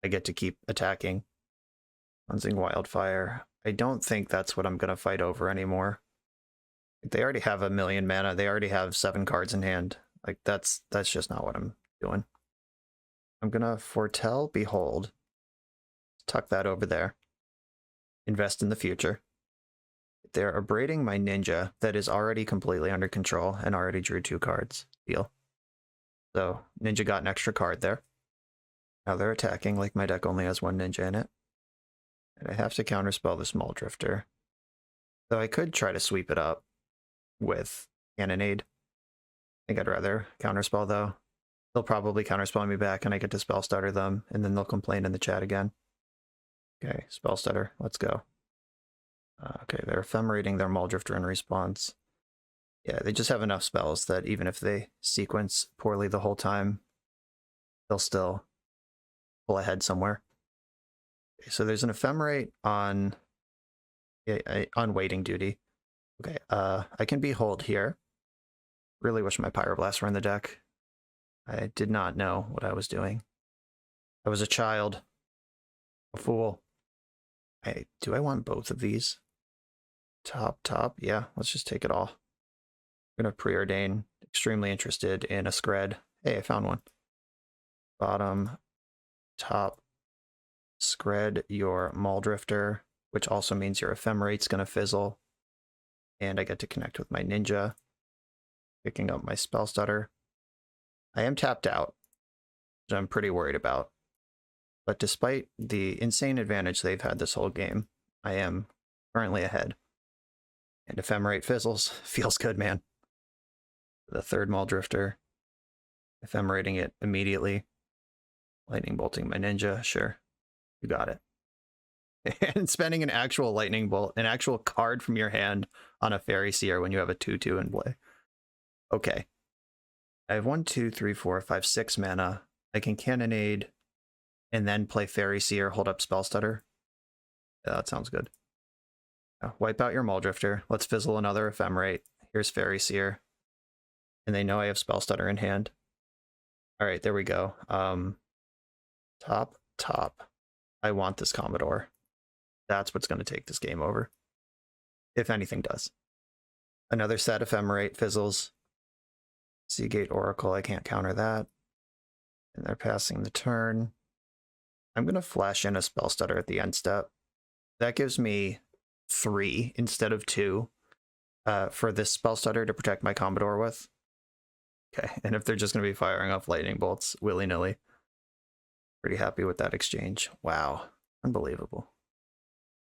I get to keep attacking. Cleansing Wildfire. I don't think that's what I'm going to fight over anymore. They already have 1 million mana. They already have 7 cards in hand. Like, that's just not what I'm doing. I'm going to Foretell Behold. Tuck that over there. Invest in the future. They're abrading my ninja that is already completely under control and already drew 2 cards. Deal. So, ninja got an extra card there. Now they're attacking like my deck only has 1 ninja in it. And I have to counterspell this Muldrifter. So I could try to sweep it up with Cannonade. I think I'd rather counterspell, though. They'll probably counterspell me back, and I get to Spell Stutter them, and then they'll complain in the chat again. Okay, Spell Stutter, let's go. Okay, they're ephemerating their Muldrifter in response. Yeah, they just have enough spells that even if they sequence poorly the whole time, they'll still pull ahead somewhere. Okay, so there's an ephemerate on waiting duty. Okay, I can Behold here. Really wish my Pyroblast were in the deck. I did not know what I was doing. I was a child. A fool. Hey, do I want both of these? Top. Yeah, let's just take it all. I'm going to preordain. Extremely interested in a Skred. Hey, I found one. Bottom, top, Skred your Muldrifter which also means your Ephemerate's going to fizzle. And I get to connect with my Ninja, picking up my Spell Stutter. I am tapped out, which I'm pretty worried about. But despite the insane advantage they've had this whole game, I am currently ahead. And Ephemerate fizzles. Feels good, man. The third Maul Drifter. Ephemerating it immediately. Lightning bolting my Ninja. Sure. You got it. And spending an actual lightning bolt, an actual card from your hand on a Faerie Seer when you have a 2/2 in play. Okay. I have 1, 2, 3, 4, 5, 6 mana. I can Cannonade and then play Faerie Seer, hold up Spell Stutter. Yeah, that sounds good. Wipe out your Maul Drifter. Let's fizzle another Ephemerate. Here's Faerie Seer. And they know I have Spell Stutter in hand. All right, there we go. Top. I want this Commodore. That's what's going to take this game over. If anything does. Another set Ephemerate fizzles. Seagate Oracle, I can't counter that. And they're passing the turn. I'm going to flash in a Spell Stutter at the end step. That gives me 3 instead of 2 for this Spell Stutter to protect my Commodore with. Okay, and if they're just going to be firing off lightning bolts willy-nilly. Pretty happy with that exchange. Wow, unbelievable.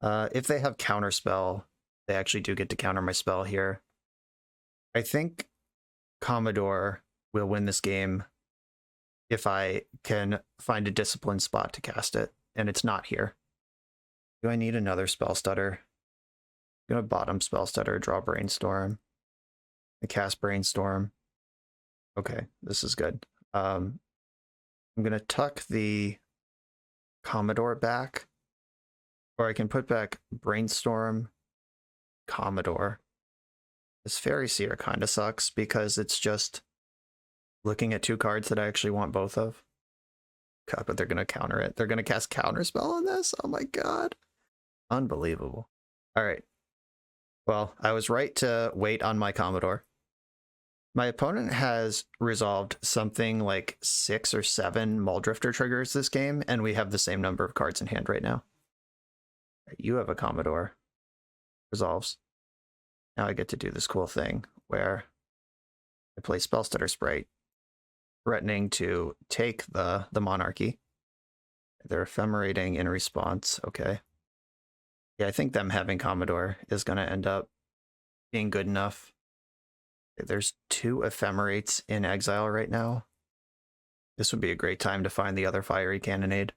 If they have Counterspell, they actually do get to counter my spell here. I think Commodore will win this game if I can find a disciplined spot to cast it, and it's not here. Do I need another Spell Stutter? I'm going to bottom Spell Stutter, draw Brainstorm. I cast Brainstorm. Okay, this is good. I'm going to tuck the Commodore back, or I can put back Brainstorm, Commodore. This Faerie Seer kind of sucks because it's just looking at 2 cards that I actually want both of. God, but they're going to counter it. They're going to cast Counterspell on this? Oh my god. Unbelievable. All right. Well, I was right to wait on my Commodore. My opponent has resolved something like 6 or 7 Maul Drifter triggers this game, and we have the same number of cards in hand right now. You have a Commodore. Resolves. Now I get to do this cool thing where I play Spell Stutter Sprite, threatening to take the Monarchy. They're ephemerating in response. Okay. Yeah, I think them having Commodore is going to end up being good enough. There's 2 Ephemerates in exile right now. This would be a great time to find the other Fiery Cannonade.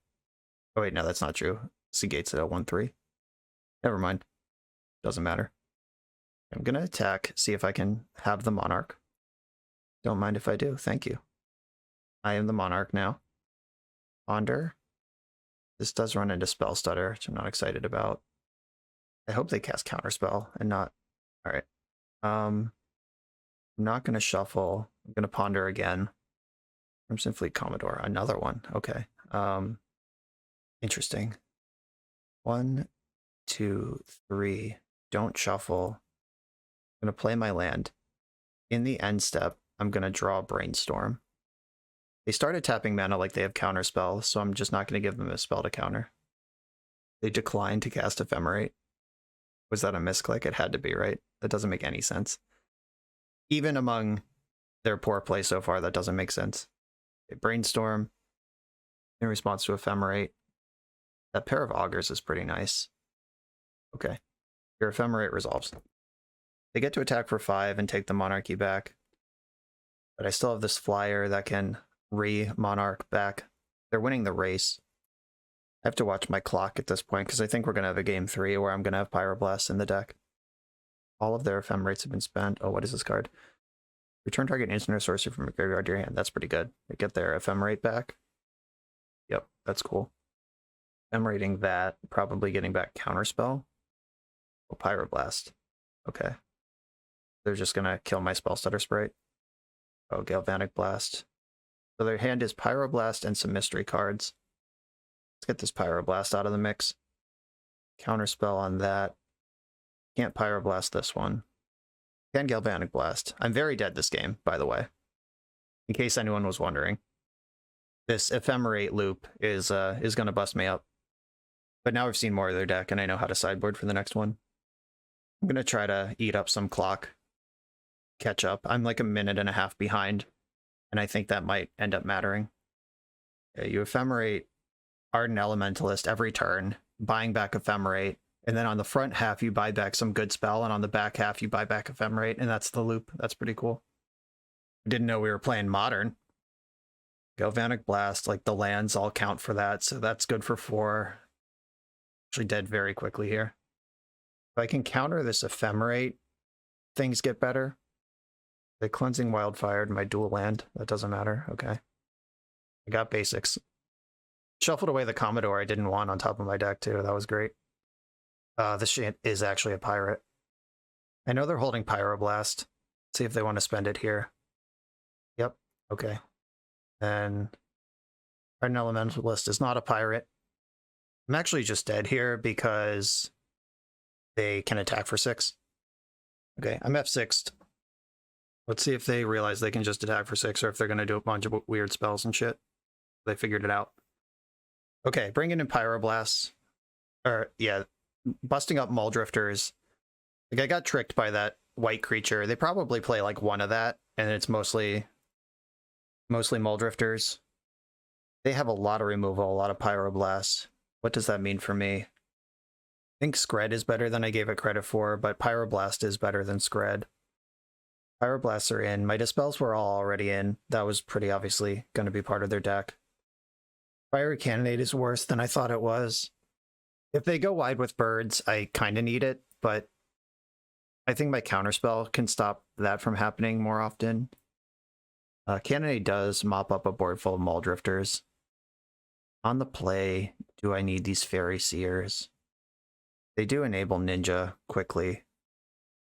Oh wait, no, that's not true. Seagate's at 1/3. Never mind. Doesn't matter. I'm going to attack, see if I can have the Monarch. Don't mind if I do. Thank you. I am the Monarch now. Ponder. This does run into Spell Stutter, which I'm not excited about. I hope they cast Counterspell and not... Alright. I'm not going to shuffle. I'm going to Ponder again. I'm simply Commodore. Another one. Okay. Interesting. 1, 2, 3. Don't shuffle. I'm going to play my land. In the end step, I'm going to draw Brainstorm. They started tapping mana like they have Counterspell, so I'm just not going to give them a spell to counter. They declined to cast Ephemerate. Was that a misclick? It had to be, right? That doesn't make any sense. Even among their poor play so far, that doesn't make sense. Okay, Brainstorm in response to Ephemerate. That pair of Augurs is pretty nice. Okay. Your Ephemerate resolves. They get to attack for 5 and take the Monarchy back. But I still have this flyer that can re-Monarch back. They're winning the race. I have to watch my clock at this point because I think we're going to have a game 3 where I'm going to have Pyroblast in the deck. All of their Ephemerates have been spent. Oh, what is this card? Return target instant or sorcery from your graveyard to your hand. That's pretty good. They get their Ephemerate back. Yep, that's cool. Ephemerating that, probably getting back Counterspell. Oh, Pyroblast. Okay. They're just going to kill my Spell Stutter Sprite. Oh, Galvanic Blast. So their hand is Pyroblast and some mystery cards. Let's get this Pyroblast out of the mix. Counterspell on that. Can't Pyroblast this one. Can Galvanic Blast. I'm very dead this game, by the way. In case anyone was wondering. This Ephemerate loop is going to bust me up. But now I've seen more of their deck, and I know how to sideboard for the next one. I'm going to try to eat up some clock, catch up. I'm like a minute and a half behind, and I think that might end up mattering. Yeah, you Ephemerate Ardent Elementalist every turn, buying back Ephemerate, and then on the front half you buy back some good spell, and on the back half you buy back Ephemerate, and that's the loop. That's pretty cool. Didn't know we were playing Modern. Galvanic Blast, like the lands all count for that, so that's good for 4. Actually dead very quickly here. If I can counter this Ephemerate, things get better. The Cleansing Wildfire to my dual land. That doesn't matter. Okay. I got basics. Shuffled away the Commodore I didn't want on top of my deck, too. That was great. This shit is actually a pirate. I know they're holding Pyroblast. Let's see if they want to spend it here. Yep. Okay. And Ardent Elementalist is not a pirate. I'm actually just dead here because they can attack for 6. Okay, I'm F6'd. Let's see if they realize they can just attack for 6 or if they're going to do a bunch of weird spells and shit. They figured it out. Okay, bringing in Pyroblasts. Or, yeah, busting up Muldrifters. Like, I got tricked by that white creature. They probably play, like, one of that, and it's mostly Muldrifters. They have a lot of removal, a lot of Pyroblasts. What does that mean for me? I think Skred is better than I gave it credit for, but Pyroblast is better than Skred. Pyroblasts are in. My Dispels were all already in. That was pretty obviously going to be part of their deck. Fiery Cannonade is worse than I thought it was. If they go wide with birds, I kind of need it, but I think my Counterspell can stop that from happening more often. Cannonade does mop up a board full of Muldrifters. On the play, do I need these Faerie Seers? They do enable Ninja quickly.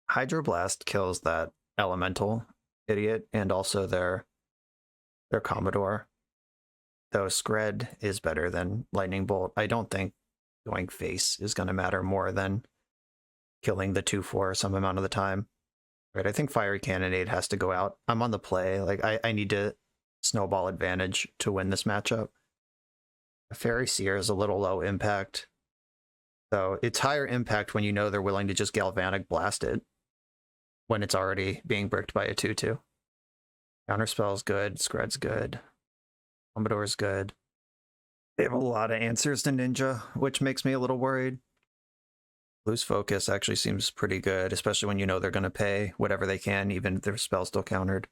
Hydroblast kills that Elemental idiot and also their Commodore. Though Skred is better than Lightning Bolt. I don't think going face is going to matter more than killing the 2/4 some amount of the time. Right, I think Fiery Cannonade has to go out. I'm on the play. Like I need to snowball advantage to win this matchup. A Faerie Seer is a little low impact. So it's higher impact when you know they're willing to just Galvanic Blast it when it's already being bricked by a 2/2. Counterspell's good, Skred's good, Commodore's good. They have a lot of answers to Ninja, which makes me a little worried. Lose Focus actually seems pretty good, especially when you know they're going to pay whatever they can, even if their spell's still countered.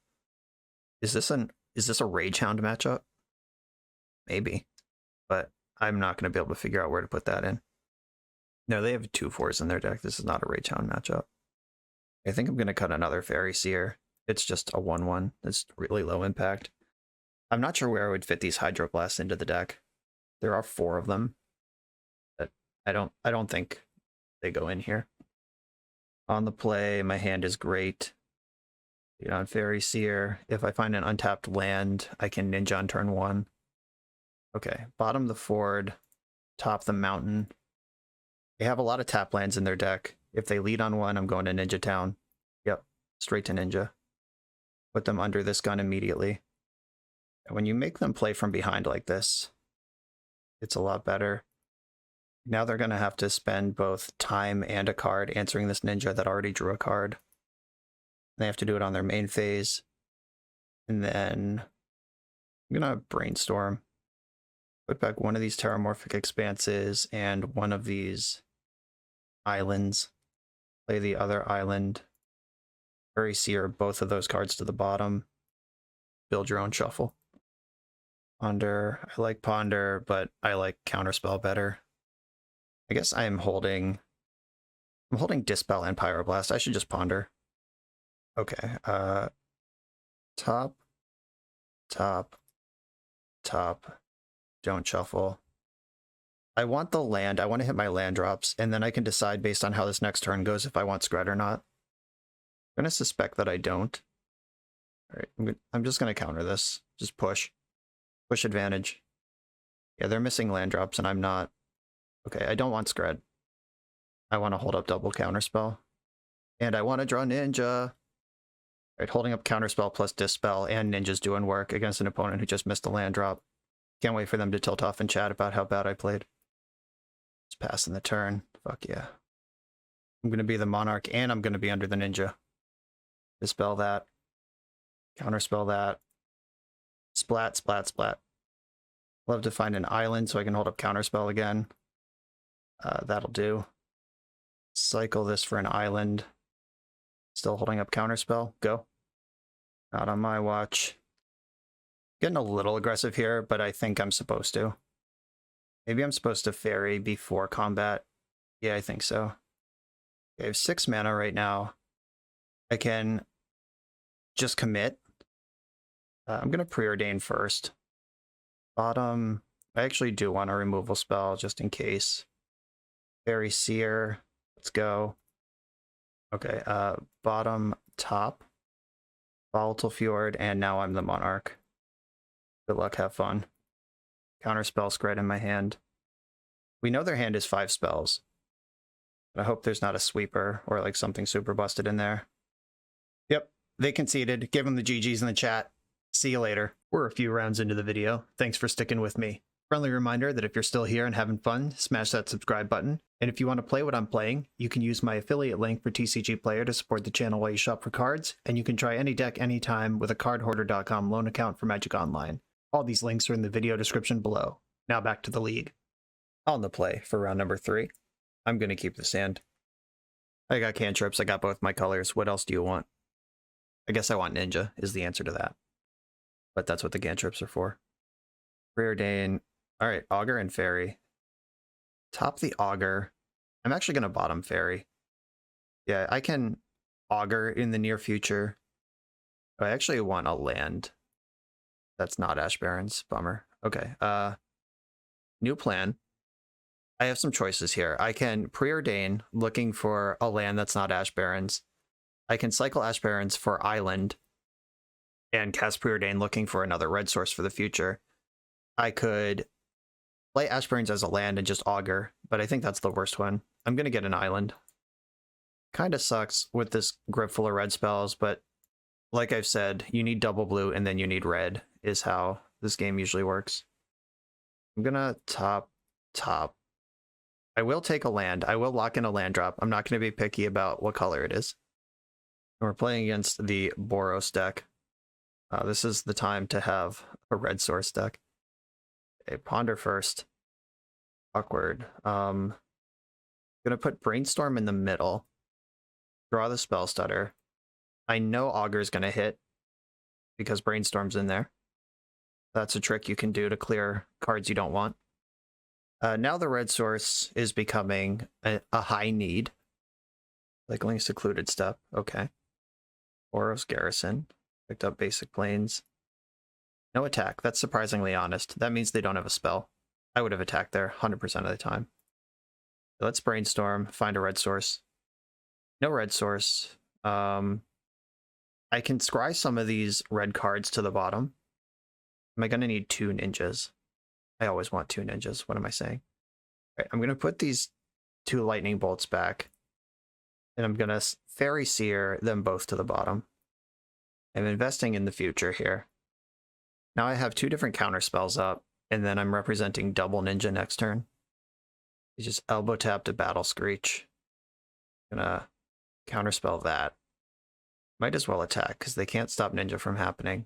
Is this a Rage Hound matchup? Maybe, but I'm not going to be able to figure out where to put that in. No, they have 2/4s in their deck. This is not a Rage Hound matchup. I think I'm going to cut another Faerie Seer. It's just a 1/1. It's really low impact. I'm not sure where I would fit these Hydroblasts into the deck. There are 4 of them, but I don't think they go in here. On the play, my hand is great. You know, on Faerie Seer, if I find an untapped land, I can Ninja on turn 1. Okay, bottom the Ford, top the Mountain. They have a lot of tap lands in their deck. If they lead on one, I'm going to Ninja Town. Yep, straight to Ninja. Put them under this gun immediately. And when you make them play from behind like this, it's a lot better. Now they're going to have to spend both time and a card answering this Ninja that already drew a card. They have to do it on their main phase. And then I'm going to Brainstorm. Put back one of these Terramorphic Expanses and one of these islands. Play the other island. Faerie Seer, both of those cards to the bottom. Build your own shuffle. Ponder. I like Ponder, but I like Counterspell better. I guess I'm holding Dispel and Pyroblast. I should just Ponder. Okay. Top. Don't shuffle. I want the land. I want to hit my land drops, and then I can decide based on how this next turn goes if I want Skred or not. I'm going to suspect that I don't. All right, I'm just going to counter this. Just push. Push advantage. Yeah, they're missing land drops, and I'm not. Okay, I don't want Skred. I want to hold up double Counterspell. And I want to draw Ninja. All right, holding up Counterspell plus Dispel and Ninja's doing work against an opponent who just missed a land drop. Can't wait for them to tilt off and chat about how bad I played. Just passing the turn. Fuck yeah. I'm going to be the Monarch, and I'm going to be under the Ninja. Dispel that. Counterspell that. Splat, splat, splat. Love to find an island so I can hold up Counterspell again. That'll do. Cycle this for an island. Still holding up Counterspell. Go. Not on my watch. Getting a little aggressive here, but I think I'm supposed to. Maybe I'm supposed to Faerie before combat. Yeah, I think so. I have 6 mana right now. I can just commit. I'm going to preordain first. Bottom, I actually do want a removal spell just in case. Faerie Seer, let's go. Okay, bottom, top, Volatile Fjord, and now I'm the Monarch. Good luck, have fun. Counterspell Skred in my hand. We know their hand is 5 spells. But I hope there's not a sweeper or like something super busted in there. Yep, they conceded. Give them the GGs in the chat. See you later. We're a few rounds into the video. Thanks for sticking with me. Friendly reminder that if you're still here and having fun, smash that subscribe button. And if you want to play what I'm playing, you can use my affiliate link for TCG Player to support the channel while you shop for cards, and you can try any deck anytime with a cardhoarder.com loan account for Magic Online. All these links are in the video description below. Now back to the league. On the play for round number 3. I'm going to keep the sand. I got cantrips, I got both my colors. What else do you want? I guess I want Ninja is the answer to that. But that's what the cantrips are for. Preordain. Alright, Augur and Faerie. Top the Augur. I'm actually going to bottom Faerie. Yeah, I can Augur in the near future. I actually want a land. That's not Ash Barrens. Bummer. Okay, new plan. I have some choices here. I can preordain, looking for a land that's not Ash Barrens. I can cycle Ash Barrens for Island and cast preordain, looking for another red source for the future. I could play Ash Barrens as a land and just Augur, but I think that's the worst one. I'm going to get an Island. Kind of sucks with this grip full of red spells, but like I've said, you need double blue and then you need red, is how this game usually works. I'm going to top. I will take a land. I will lock in a land drop. I'm not going to be picky about what color it is. We're playing against the Boros deck. This is the time to have a red source deck. Okay, ponder first. Awkward. Gonna put Brainstorm in the middle. Draw the Spell Stutter. I know Augur's gonna hit because Brainstorm's in there. That's a trick you can do to clear cards you don't want. Now the red source is becoming a high need. Cycling Secluded Step. Okay. Boros Garrison. Picked up Basic Plains. No attack. That's surprisingly honest. That means they don't have a spell. I would have attacked there 100% of the time. Let's Brainstorm. Find a red source. No red source. I can scry some of these red cards to the bottom. Am I going to need 2 ninjas? I always want 2 ninjas. What am I saying? All right, I'm going to put these 2 lightning bolts back. And I'm going to Faerie Seer them both to the bottom. I'm investing in the future here. Now I have 2 different counter spells up, and then I'm representing double ninja next turn. You just elbow tap to Battle Screech. I'm gonna counterspell that. Might as well attack, because they can't stop ninja from happening.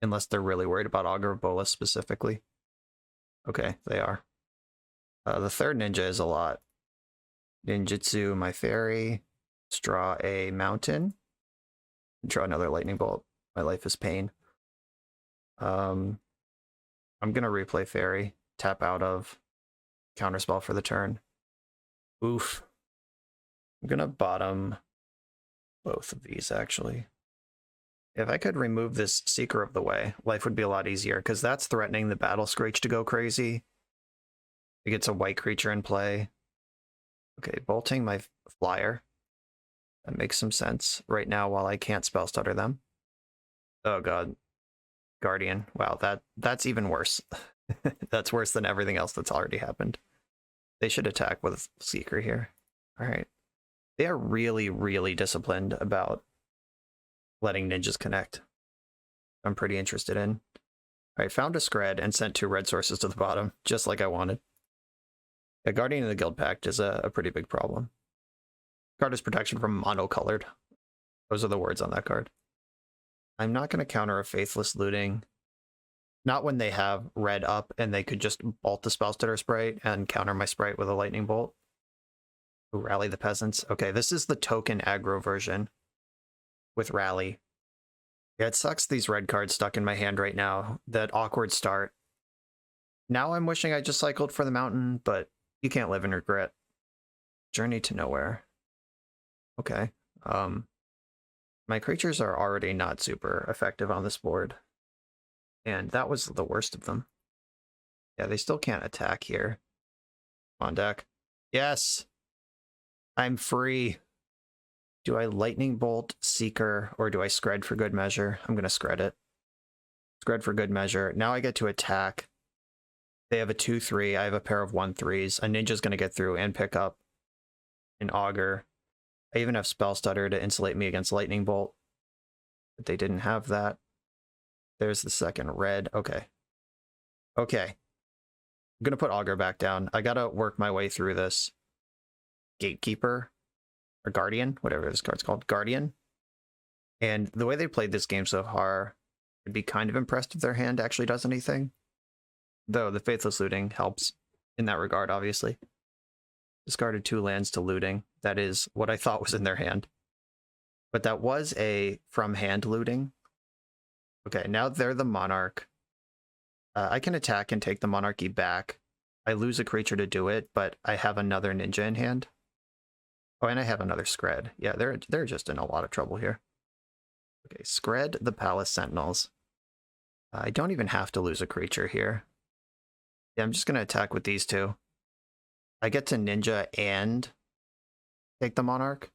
Unless they're really worried about Augur of Bolas specifically. Okay, they are. The third ninja is a lot. Ninjutsu my Faerie. Let's draw a mountain. Draw another lightning bolt. My life is pain. I'm gonna replay Faerie. Tap out of. Counterspell for the turn. Oof. I'm gonna bottom both of these, actually. If I could remove this Seeker of the Way, life would be a lot easier, because that's threatening the Battle Screech to go crazy. It gets a white creature in play. Okay, bolting my flyer. That makes some sense right now while I can't spell stutter them. Oh god. Guardian. Wow, that's even worse. That's worse than everything else that's already happened. They should attack with Seeker here. Alright. They are really, really disciplined about letting ninjas connect. I'm pretty interested in. Alright, found a Skred and sent 2 red sources to the bottom, just like I wanted. Yeah, Guardian of the Guild Pact is a pretty big problem. Card is protection from monocolored. Those are the words on that card. I'm not going to counter a Faithless Looting. Not when they have red up and they could just bolt the Spellstutter Sprite and counter my Sprite with a Lightning Bolt. Ooh, Rally the Peasants. Okay, this is the token aggro version with Rally. Yeah, it sucks these red cards stuck in my hand right now. That awkward start. Now I'm wishing I just cycled for the mountain, but you can't live in regret. Journey to Nowhere. Okay. My creatures are already not super effective on this board. And that was the worst of them. Yeah, they still can't attack here. On deck. Yes! I'm free. Do I Lightning Bolt, Seeker, or do I Skred for good measure? I'm going to Skred it. Skred for good measure. Now I get to attack. They have a 2-3. I have a pair of 1-3s. A Ninja's going to get through and pick up an Augur. I even have Spell Stutter to insulate me against Lightning Bolt. But they didn't have that. There's the second red. Okay. Okay. I'm going to put Augur back down. I got to work my way through this. Gatekeeper. Or Guardian. Whatever this card's called. Guardian. And the way they played this game so far, I'd be kind of impressed if their hand actually does anything. Though the Faithless Looting helps in that regard, obviously. Discarded 2 lands to looting. That is what I thought was in their hand. But that was a from hand looting. Okay, now they're the Monarch. I can attack and take the Monarchy back. I lose a creature to do it, but I have another Ninja in hand. Oh, and I have another Skred. Yeah, they're just in a lot of trouble here. Okay, Skred the Palace Sentinels. I don't even have to lose a creature here. Yeah, I'm just going to attack with these two. I get to Ninja and take the Monarch.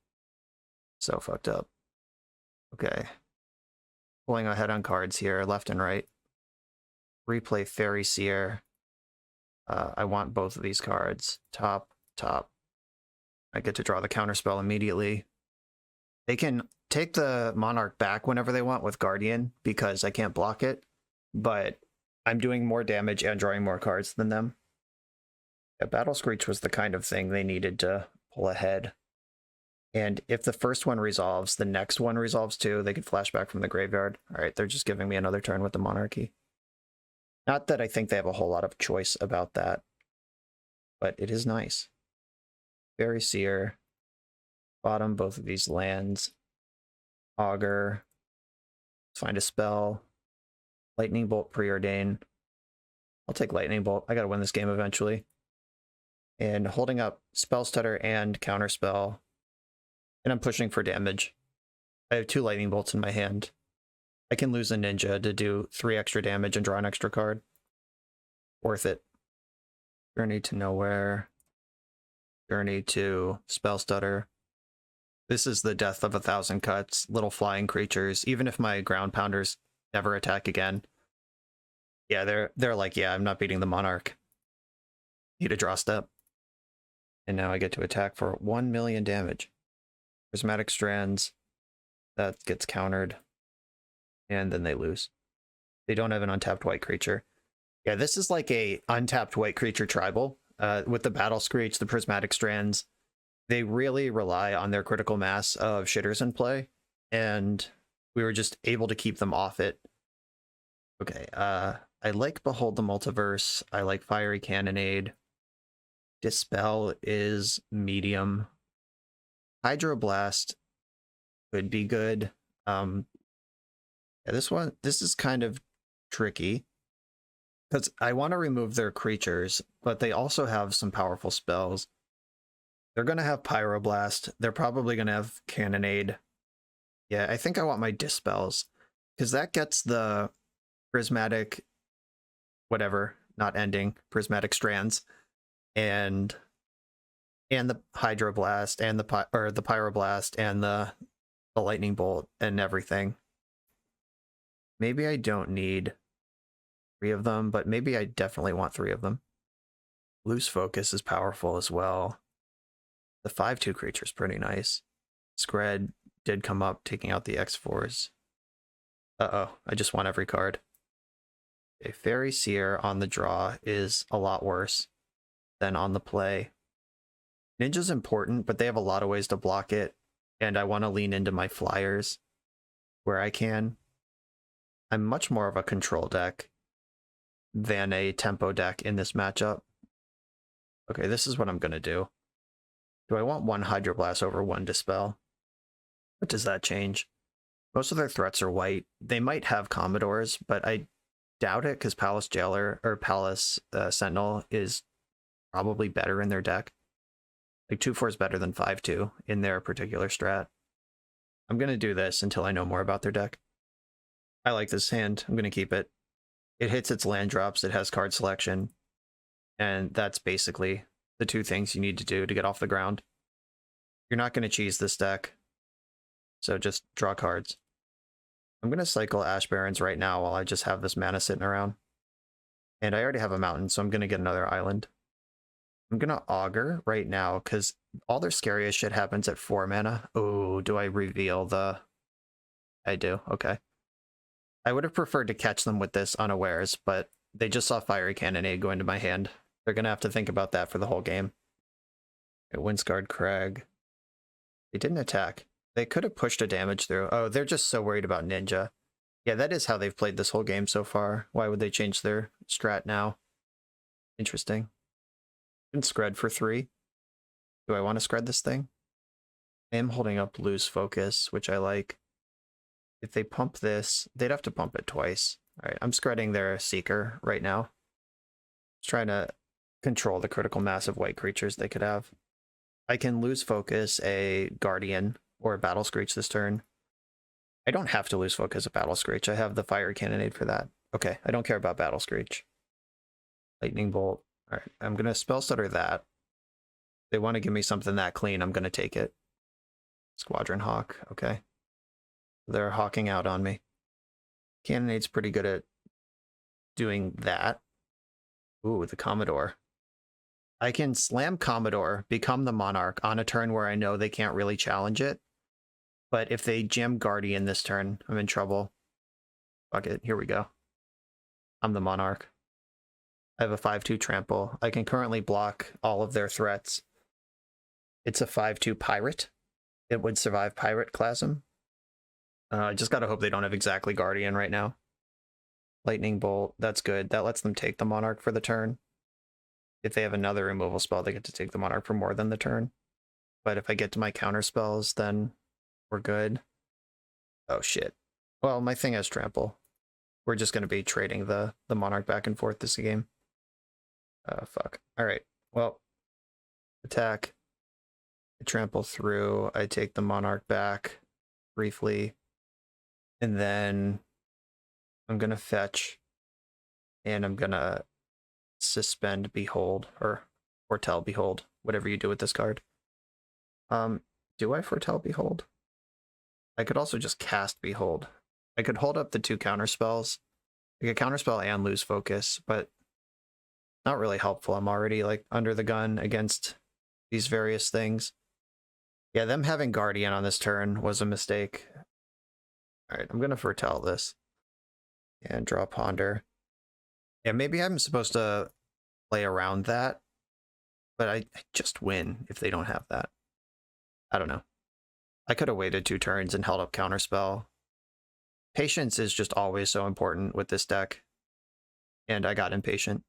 So fucked up. Okay. Pulling ahead on cards here, left and right. Replay Faerie Seer. I want both of these cards. Top, top. I get to draw the counterspell immediately. They can take the Monarch back whenever they want with Guardian because I can't block it, but I'm doing more damage and drawing more cards than them. Yeah, Battle Screech was the kind of thing they needed to pull ahead. And if the first one resolves, the next one resolves too. They can flash back from the graveyard. All right, they're just giving me another turn with the Monarchy. Not that I think they have a whole lot of choice about that, but it is nice. Faerie Seer. Bottom both of these lands. Augur. Let's find a spell. Lightning Bolt Preordain. I'll take Lightning Bolt. I gotta win this game eventually. And holding up Spell Stutter and Counterspell. And I'm pushing for damage. I have 2 Lightning Bolts in my hand. I can lose a Ninja to do 3 extra damage and draw an extra card. Worth it. Journey to Nowhere. Journey to Spell Stutter. This is the death of 1,000 cuts. Little flying creatures. Even if my Ground Pounders never attack again. Yeah, they're like, yeah, I'm not beating the Monarch. Need a draw step. And now I get to attack for 1 million damage. Prismatic Strands. That gets countered. And then they lose. They don't have an untapped white creature. Yeah, this is like a untapped white creature tribal. With the Battle Screech, the Prismatic Strands, they really rely on their critical mass of shitters in play. And we were just able to keep them off it. Okay, I like Behold the Multiverse. I like Fiery Cannonade. Dispel is medium. Hydroblast could be good. Yeah, this is kind of tricky. Because I want to remove their creatures, but they also have some powerful spells. They're going to have Pyroblast. They're probably going to have Cannonade. Yeah, I think I want my Dispels. Because that gets the Prismatic... whatever, not ending. Prismatic Strands. And the Hydroblast, and the Pyroblast, and the Lightning Bolt, and everything. Maybe I don't need 3 of them, but maybe I definitely want 3 of them. Loose Focus is powerful as well. The 5/2 creature is pretty nice. Skred did come up, taking out the X4s. Uh-oh, I just want every card. Okay, Faerie Seer on the draw is a lot worse. then on the play. Ninja's important, but they have a lot of ways to block it, and I want to lean into my flyers where I can. I'm much more of a control deck than a tempo deck in this matchup. Okay, this is what I'm going to do. Do I want one Hydroblast over one Dispel? What does that change? Most of their threats are white. They might have Commodores, but I doubt it because Palace Jailer or Palace Sentinel is probably better in their deck. Like 2/4 is better than 5/2 in their particular strat. I'm going to do this until I know more about their deck. I like this hand. I'm going to keep it. It hits its land drops. It has card selection. And that's basically the two things you need to do to get off the ground. You're not going to cheese this deck. So just draw cards. I'm going to cycle Ash Barrens right now while I just have this mana sitting around. And I already have a mountain, so I'm going to get another island. I'm going to Augur right now because all their scariest shit happens at 4 mana. Oh, do I reveal the... I do, okay. I would have preferred to catch them with this unawares, but they just saw Fiery Cannonade go into my hand. They're going to have to think about that for the whole game. Okay, Windscarred Crag. They didn't attack. They could have pushed a damage through. Oh, they're just so worried about Ninja. Yeah, that is how they've played this whole game so far. Why would they change their strat now? Interesting. And Skred for 3. Do I want to Skred this thing? I am holding up Lose Focus, which I like. If they pump this, they'd have to pump it twice. All right, I'm Skredding their Seeker right now. Just trying to control the critical mass of white creatures they could have. I can Lose Focus a Guardian or a Battle Screech this turn. I don't have to Lose Focus a Battle Screech. I have the Fiery Cannonade for that. Okay, I don't care about Battle Screech. Lightning Bolt. All right, I'm going to Spell Stutter that. If they want to give me something that clean, I'm going to take it. Squadron Hawk, okay. They're hawking out on me. Cannonade's pretty good at doing that. Ooh, the Commodore. I can slam Commodore, become the Monarch on a turn where I know they can't really challenge it. But if they jam Guardian this turn, I'm in trouble. Fuck it, here we go. I'm the Monarch. I have a 5/2 trample. I can currently block all of their threats. It's a 5/2 pirate. It would survive Pirate Clasm. I just gotta hope they don't have exactly Guardian right now. Lightning Bolt, that's good. That lets them take the Monarch for the turn. If they have another removal spell, they get to take the Monarch for more than the turn. But if I get to my counter spells, then we're good. Oh shit. Well, my thing has trample. We're just gonna be trading the Monarch back and forth this game. Fuck. Alright. Well, attack. I trample through. I take the Monarch back briefly. And then I'm going to fetch. And I'm going to suspend Behold. Or foretell Behold. Whatever you do with this card. Do I foretell Behold? I could also just cast Behold. I could hold up the 2 counter spells. I could counterspell and lose focus, but not really helpful. I'm already like under the gun against these various things. Yeah, them having Guardian on this turn was a mistake. All right, I'm going to foretell this and draw Ponder. Yeah, maybe I'm supposed to play around that, but I just win if they don't have that. I don't know. I could have waited 2 turns and held up Counterspell. Patience is just always so important with this deck, and I got impatient.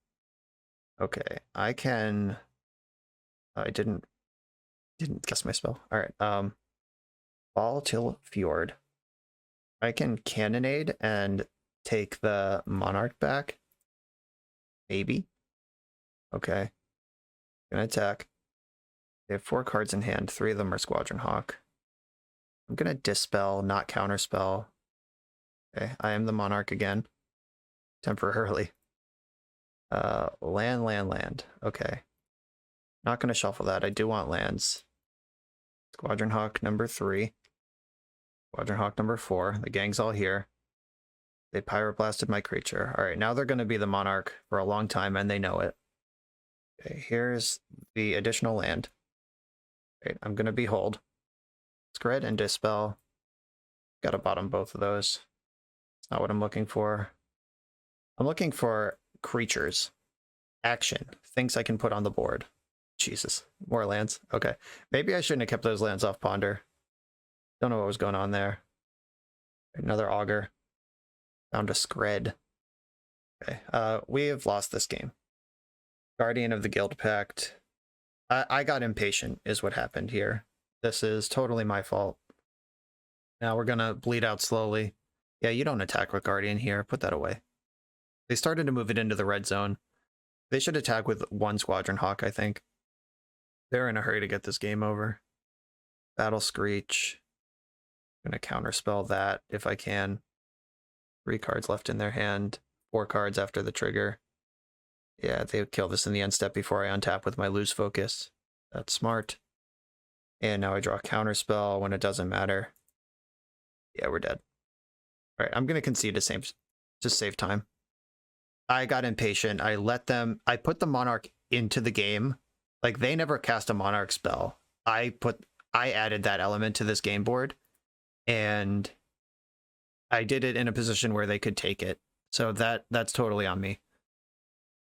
Okay, I can... I didn't guess my spell. All right, Volatile Fjord. I can Cannonade and take the Monarch back. Maybe. Okay. Gonna attack. They have 4 cards in hand. 3 of them are Squadron Hawk. I'm gonna Dispel, not Counterspell. Okay, I am the Monarch again. Temporarily. Land. Okay. Not gonna shuffle that. I do want lands. Squadron Hawk number 3. Squadron Hawk number 4. The gang's all here. They Pyroblasted my creature. Alright, now they're gonna be the Monarch for a long time, and they know it. Okay, here's the additional land. Right, I'm gonna Behold. Skred and Dispel. Gotta bottom both of those. It's not what I'm looking for. I'm looking for creatures. Action. Thinks I can put on the board. Jesus. More lands. Okay. Maybe I shouldn't have kept those lands off Ponder. Don't know what was going on there. Another Augur. Found a Skred. Okay. We have lost this game. Guardian of the Guild Pact. I got impatient is what happened here. This is totally my fault. Now we're gonna bleed out slowly. Yeah, you don't attack with Guardian here. Put that away. They started to move it into the red zone. They should attack with one Squadron Hawk, I think. They're in a hurry to get this game over. Battle Screech. I'm gonna counterspell that if I can. 3 cards left in their hand. 4 cards after the trigger. Yeah, they would kill this in the end step before I untap with my Lose Focus. That's smart. And now I draw a counterspell when it doesn't matter. Yeah, we're dead. All right, I'm going to concede to save time. I got impatient. I put the Monarch into the game. Like, they never cast a Monarch spell. I added that element to this game board, and I did it in a position where they could take it. So that's totally on me.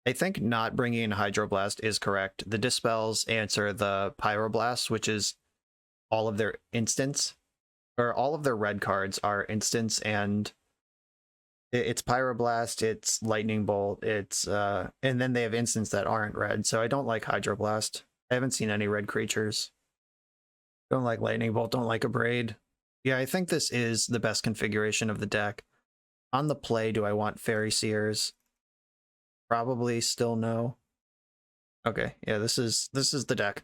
I think not bringing in Hydroblast is correct. The Dispels answer the Pyroblast, which is all of their instants, or all of their red cards are instants, and it's Pyroblast, it's Lightning Bolt, it's and then they have instants that aren't red. So I don't like Hydroblast. I haven't seen any red creatures. Don't like Lightning Bolt, don't like Abrade. Yeah, I think this is the best configuration of the deck. On the play, do I want Faerie Seers? Probably still no. Okay, yeah, this is the deck.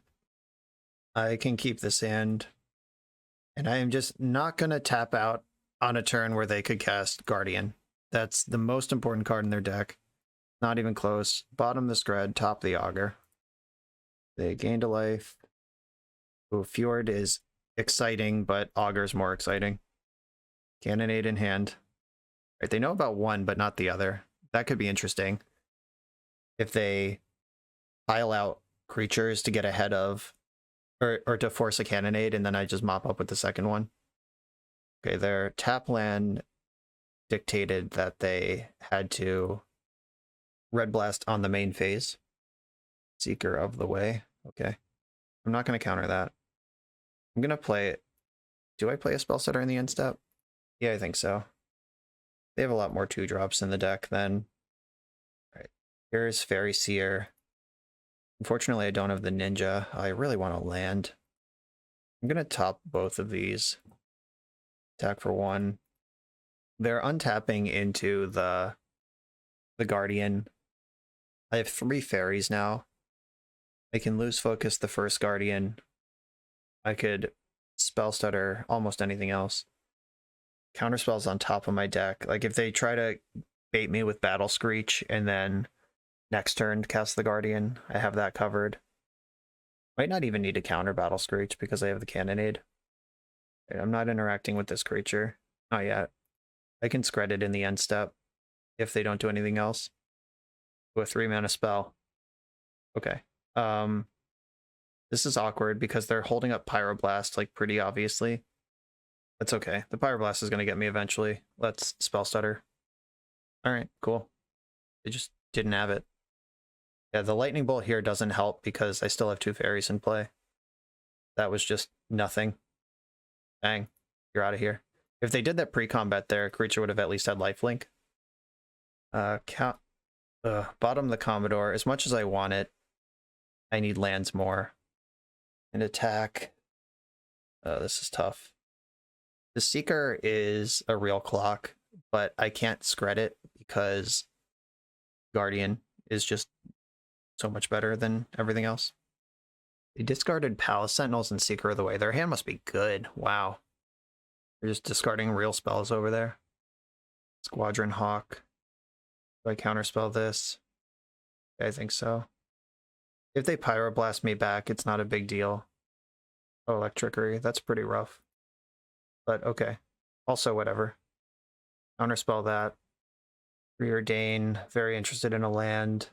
I can keep this hand, and I am just not gonna tap out on a turn where they could cast Guardian. That's the most important card in their deck. Not even close. Bottom the Skred, top the Augur. They gained a life. Ooh, Fjord is exciting, but Augur's more exciting. Cannonade in hand. Right, they know about one, but not the other. That could be interesting. If they pile out creatures to get ahead of, or to force a cannonade, and then I just mop up with the second one. Okay, their tap land dictated that they had to Red Blast on the main phase. Seeker of the Way. Okay. I'm not going to counter that. I'm going to play it. Do I play a spell setter in the end step? Yeah, I think so. They have a lot more 2-drops in the deck than... Alright, here's Faerie Seer. Unfortunately, I don't have the Ninja. I really want to land. I'm going to top both of these. Attack for 1. They're untapping into the Guardian. I have 3 fairies now. I can lose focus the first Guardian. I could spell stutter almost anything else. Counterspells on top of my deck. Like, if they try to bait me with Battle Screech and then next turn cast the Guardian, I have that covered. Might not even need to counter Battle Screech because I have the Cannonade. I'm not interacting with this creature. Not yet. I can Skred it in the end step if they don't do anything else. With 3-mana spell. Okay. This is awkward because they're holding up Pyroblast, like, pretty obviously. That's okay. The Pyroblast is going to get me eventually. Let's spell stutter. Alright, cool. They just didn't have it. Yeah, the Lightning Bolt here doesn't help because I still have 2 fairies in play. That was just nothing. Bang. You're out of here. If they did that pre-combat there, creature would have at least had lifelink. Bottom the Commodore. As much as I want it, I need lands more. And attack. This is tough. The Seeker is a real clock, but I can't Skred it because Guardian is just so much better than everything else. They discarded Palace Sentinels and Seeker of the Way. Their hand must be good. Wow. They're just discarding real spells over there. Squadron Hawk. Do I counterspell this? I think so. If they Pyroblast me back, it's not a big deal. Oh, Electrickery. That's pretty rough. But okay. Also, whatever. Counterspell that. Preordain. Very interested in a land.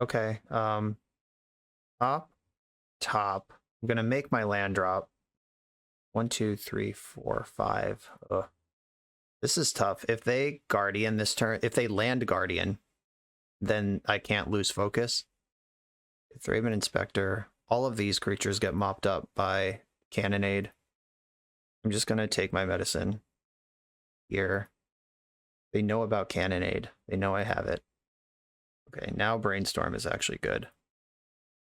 Okay. Top. I'm gonna make my land drop. 1, 2, 3, 4, 5. Ugh. This is tough. If they Guardian this turn, if they land Guardian, then I can't lose focus. Thraben Inspector. All of these creatures get mopped up by Cannonade. I'm just going to take my medicine here. They know about Cannonade. They know I have it. Okay, now Brainstorm is actually good.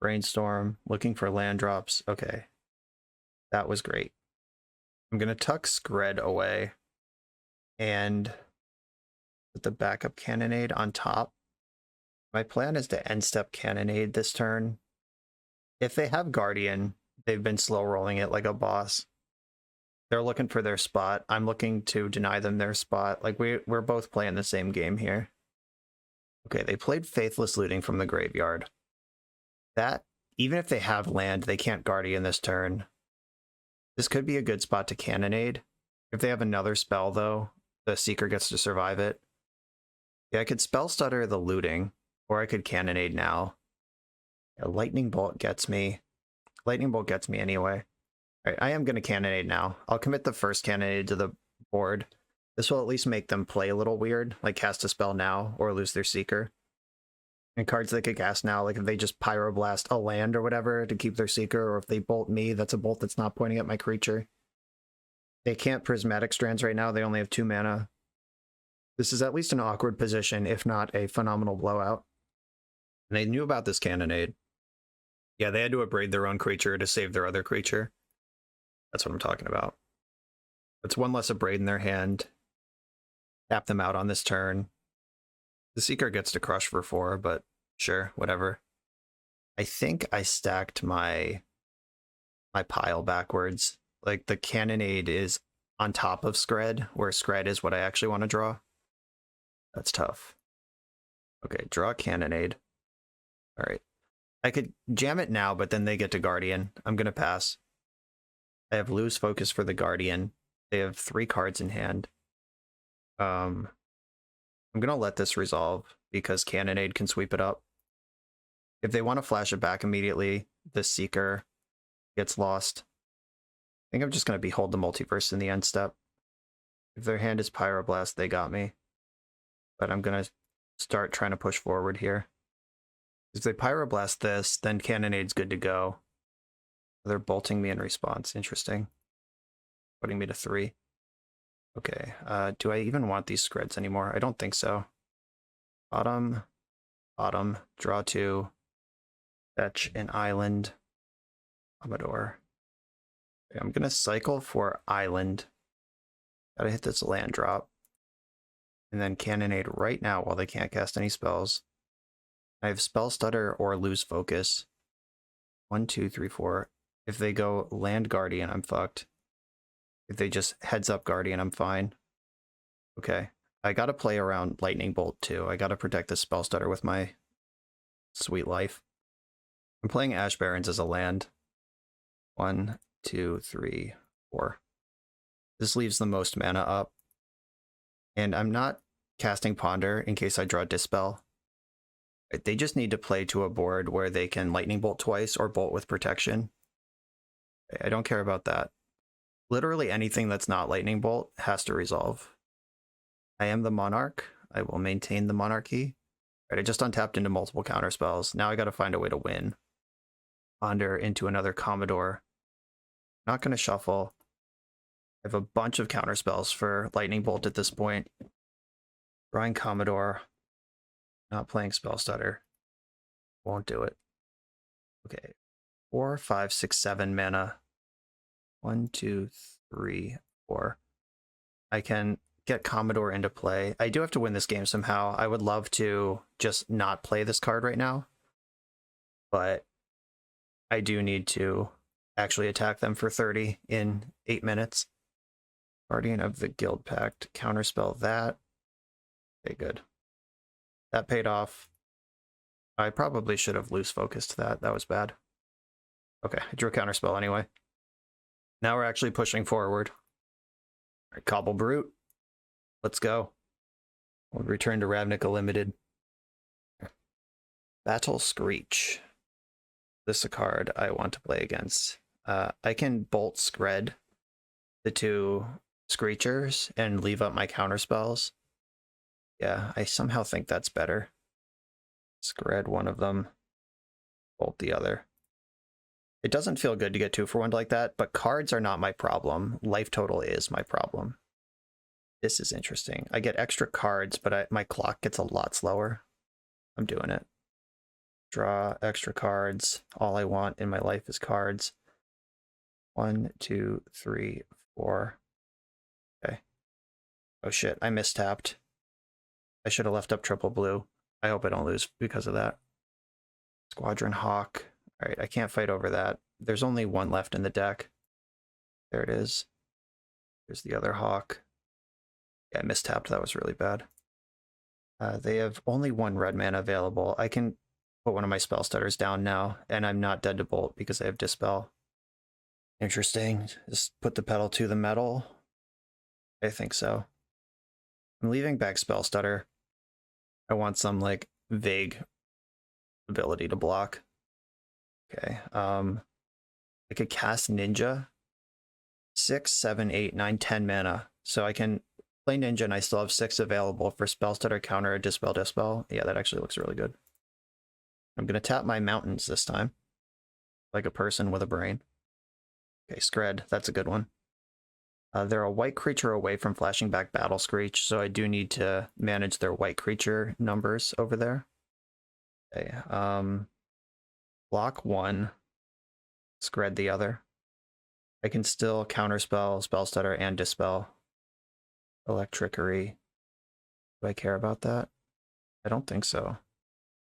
Brainstorm, looking for land drops. Okay, that was great. I'm going to tuck Skred away and put the backup Cannonade on top. My plan is to end step Cannonade this turn. If they have Guardian, they've been slow rolling it like a boss. They're looking for their spot. I'm looking to deny them their spot. Like we're both playing the same game here. Okay, they played Faithless Looting from the graveyard. That, even if they have land, they can't Guardian this turn. This could be a good spot to Cannonade. If they have another spell, though, the Seeker gets to survive it. Yeah, I could Spell Stutter the Looting, or I could Cannonade now. Yeah, Lightning Bolt gets me. Lightning Bolt gets me anyway. Alright, I am going to Cannonade now. I'll commit the first Cannonade to the board. This will at least make them play a little weird, like cast a spell now, or lose their Seeker. And cards they could cast now, like if they just Pyroblast a land or whatever to keep their Seeker, or if they bolt me, that's a bolt that's not pointing at my creature. They can't Prismatic Strands right now, they only have 2 mana. This is at least an awkward position, if not a phenomenal blowout. And they knew about this Cannonade. Yeah, they had to abrade their own creature to save their other creature. That's what I'm talking about. It's one less abrade in their hand. Tap them out on this turn. The Seeker gets to crush for 4, but sure, whatever. I think I stacked my pile backwards. Like the Cannonade is on top of Skred, where Skred is what I actually want to draw. That's tough. Okay, draw Cannonade. All right. I could jam it now, but then they get to Guardian. I'm going to pass. I have Lose Focus for the Guardian. They have 3 cards in hand. I'm going to let this resolve because Cannonade can sweep it up. If they want to flash it back immediately, the Seeker gets lost. I think I'm just going to behold the Multiverse in the end step. If their hand is Pyroblast, they got me. But I'm going to start trying to push forward here. If they Pyroblast this, then Cannonade's good to go. They're bolting me in response. Interesting. Putting me to 3. Okay, do I even want these Skreds anymore? I don't think so. Bottom, bottom, draw 2, fetch an island, Commodore. Okay, I'm gonna cycle for island. Gotta hit this land drop. And then Cannonade right now while they can't cast any spells. I have Spell Stutter or Lose Focus. 1, 2, 3, 4. If they go Land Guardian, I'm fucked. If they just Heads Up Guardian, I'm fine. Okay. I gotta play around Lightning Bolt too. I gotta protect this Spell Stutter with my sweet life. I'm playing Ash Barrens as a land. 1, 2, 3, 4. This leaves the most mana up. And I'm not casting Ponder in case I draw Dispel. They just need to play to a board where they can Lightning Bolt twice or Bolt with protection. I don't care about that. Literally anything that's not Lightning Bolt has to resolve. I am the Monarch. I will maintain the monarchy. Right, I just untapped into multiple counterspells. Now I gotta find a way to win. Ponder into another Commodore. Not gonna shuffle. I have a bunch of counterspells for Lightning Bolt at this point. Drawing Commodore. Not playing Spell Stutter. Won't do it. Okay. 4, 5, 6, 7 mana. 1, 2, 3, 4. I can get Commodore into play. I do have to win this game somehow. I would love to just not play this card right now. But I do need to actually attack them for 30 in 8 minutes. Guardian of the Guild Pact. Counterspell that. Okay, good. That paid off. I probably should have loose focused that. That was bad. Okay, I drew a counterspell anyway. Now we're actually pushing forward. All right, Cobble Brute. Let's go. We'll return to Ravnica Limited. Battle Screech. This is a card I want to play against. I can Bolt Skred the 2 Screechers and leave up my counterspells. Yeah, I somehow think that's better. Skred one of them, bolt the other. It doesn't feel good to get 2 for 1 like that, but cards are not my problem. Life total is my problem. This is interesting. I get extra cards, but my clock gets a lot slower. I'm doing it. Draw extra cards. All I want in my life is cards. 1, 2, 3, 4. Okay. Oh shit, I mistapped. I should have left up triple blue. I hope I don't lose because of that. Squadron Hawk. Alright, I can't fight over that. There's only one left in the deck. There it is. There's the other Hawk. Yeah, I mistapped. That was really bad. They have only 1 red mana available. I can put one of my spell stutters down now, and I'm not dead to bolt because I have Dispel. Interesting. Just put the pedal to the metal. I think so. I'm leaving back spell stutter. I want some like vague ability to block. Okay. I could cast Ninja. 6, 7, 8, 9, 10 mana. So I can play Ninja and I still have 6 available for spell stutter, counter, dispel, dispel. Yeah, that actually looks really good. I'm gonna tap my mountains this time. Like a person with a brain. Okay, Skred, that's a good one. They're a white creature away from flashing back Battle Screech, so I do need to manage their white creature numbers over there. Okay, block 1, Skred the other. I can still counterspell, spell stutter, and dispel. Electrickery. Do I care about that? I don't think so.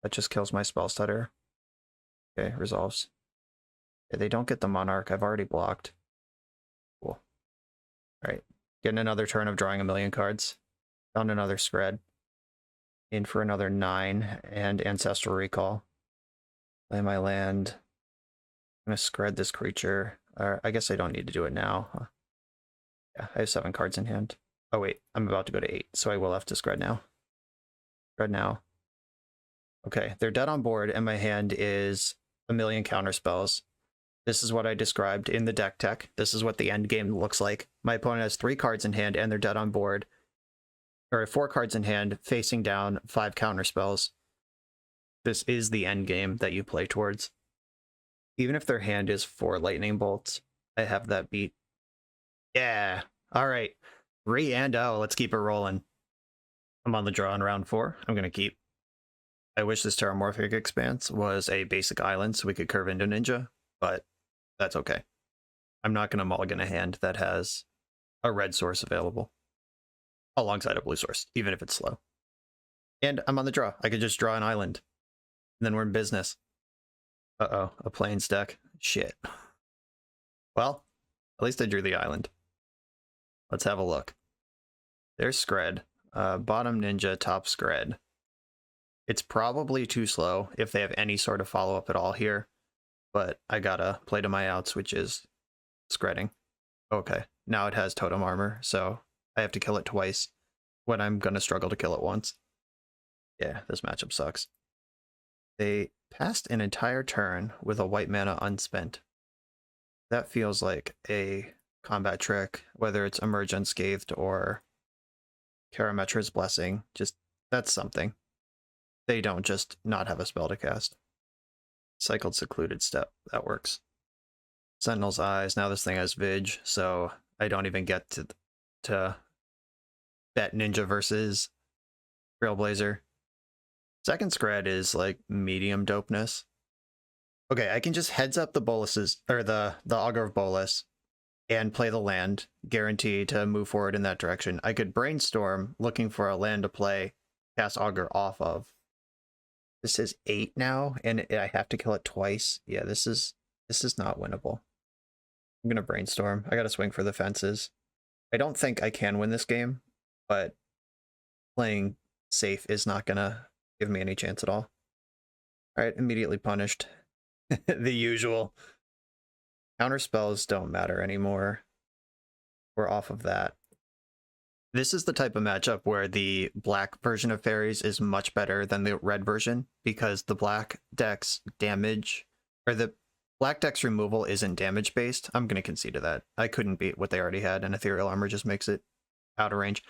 That just kills my spell stutter. Okay, resolves. Okay, they don't get the Monarch. I've already blocked. Cool. Alright, getting another turn of drawing a million cards. Found another Skred. In for another 9 and Ancestral Recall. Play my land. I'm gonna Skred this creature. I guess I don't need to do it now. Huh. Yeah, I have 7 cards in hand. Oh wait, I'm about to go to 8, so I will have to Skred now. Skred now. Okay, they're dead on board, and my hand is a million counter spells. This is what I described in the deck tech. This is what the end game looks like. My opponent has 3 cards in hand, and they're dead on board. Or 4 cards in hand, facing down 5 counter spells. This is the end game that you play towards. Even if their hand is 4 lightning bolts, I have that beat. Yeah, all right. 3 and 0, let's keep it rolling. I'm on the draw in round 4. I'm going to keep. I wish this Terramorphic Expanse was a basic island so we could curve into Ninja, but that's okay. I'm not going to mulligan a hand that has a red source available alongside a blue source, even if it's slow. And I'm on the draw. I could just draw an island, and then we're in business. Uh-oh, a Plains deck. Shit. Well, at least I drew the island. Let's have a look. There's Skred. Bottom Ninja, top Skred. It's probably too slow if they have any sort of follow-up at all here, but I gotta play to my outs, which is Skredding. Okay, now it has Totem Armor, so I have to kill it twice when I'm gonna struggle to kill it once. Yeah, this matchup sucks. They passed an entire turn with a white mana unspent. That feels like a combat trick, whether it's Emerge Unscathed or Karametra's Blessing. Just, that's something. They don't just not have a spell to cast. Cycled Secluded Step, that works. Sentinel's Eyes, now this thing has Vig, so I don't even get to bet Ninja versus Trailblazer. Second Skred is like medium dopeness. Okay, I can just heads up the boluses, or the Augur of Bolus, and play the land, guarantee to move forward in that direction. I could brainstorm looking for a land to play, cast Augur off of. This is 8 now, and I have to kill it twice. Yeah, this is not winnable. I'm gonna brainstorm. I gotta swing for the fences. I don't think I can win this game, but playing safe is not gonna give me any chance at all. Alright, immediately punished. The usual. Counter spells don't matter anymore. We're off of that. This is the type of matchup where the black version of Fairies is much better than the red version, because the black deck's damage, or the black deck's removal isn't damage based. I'm going to concede to that. I couldn't beat what they already had, and Ethereal Armor just makes it out of range.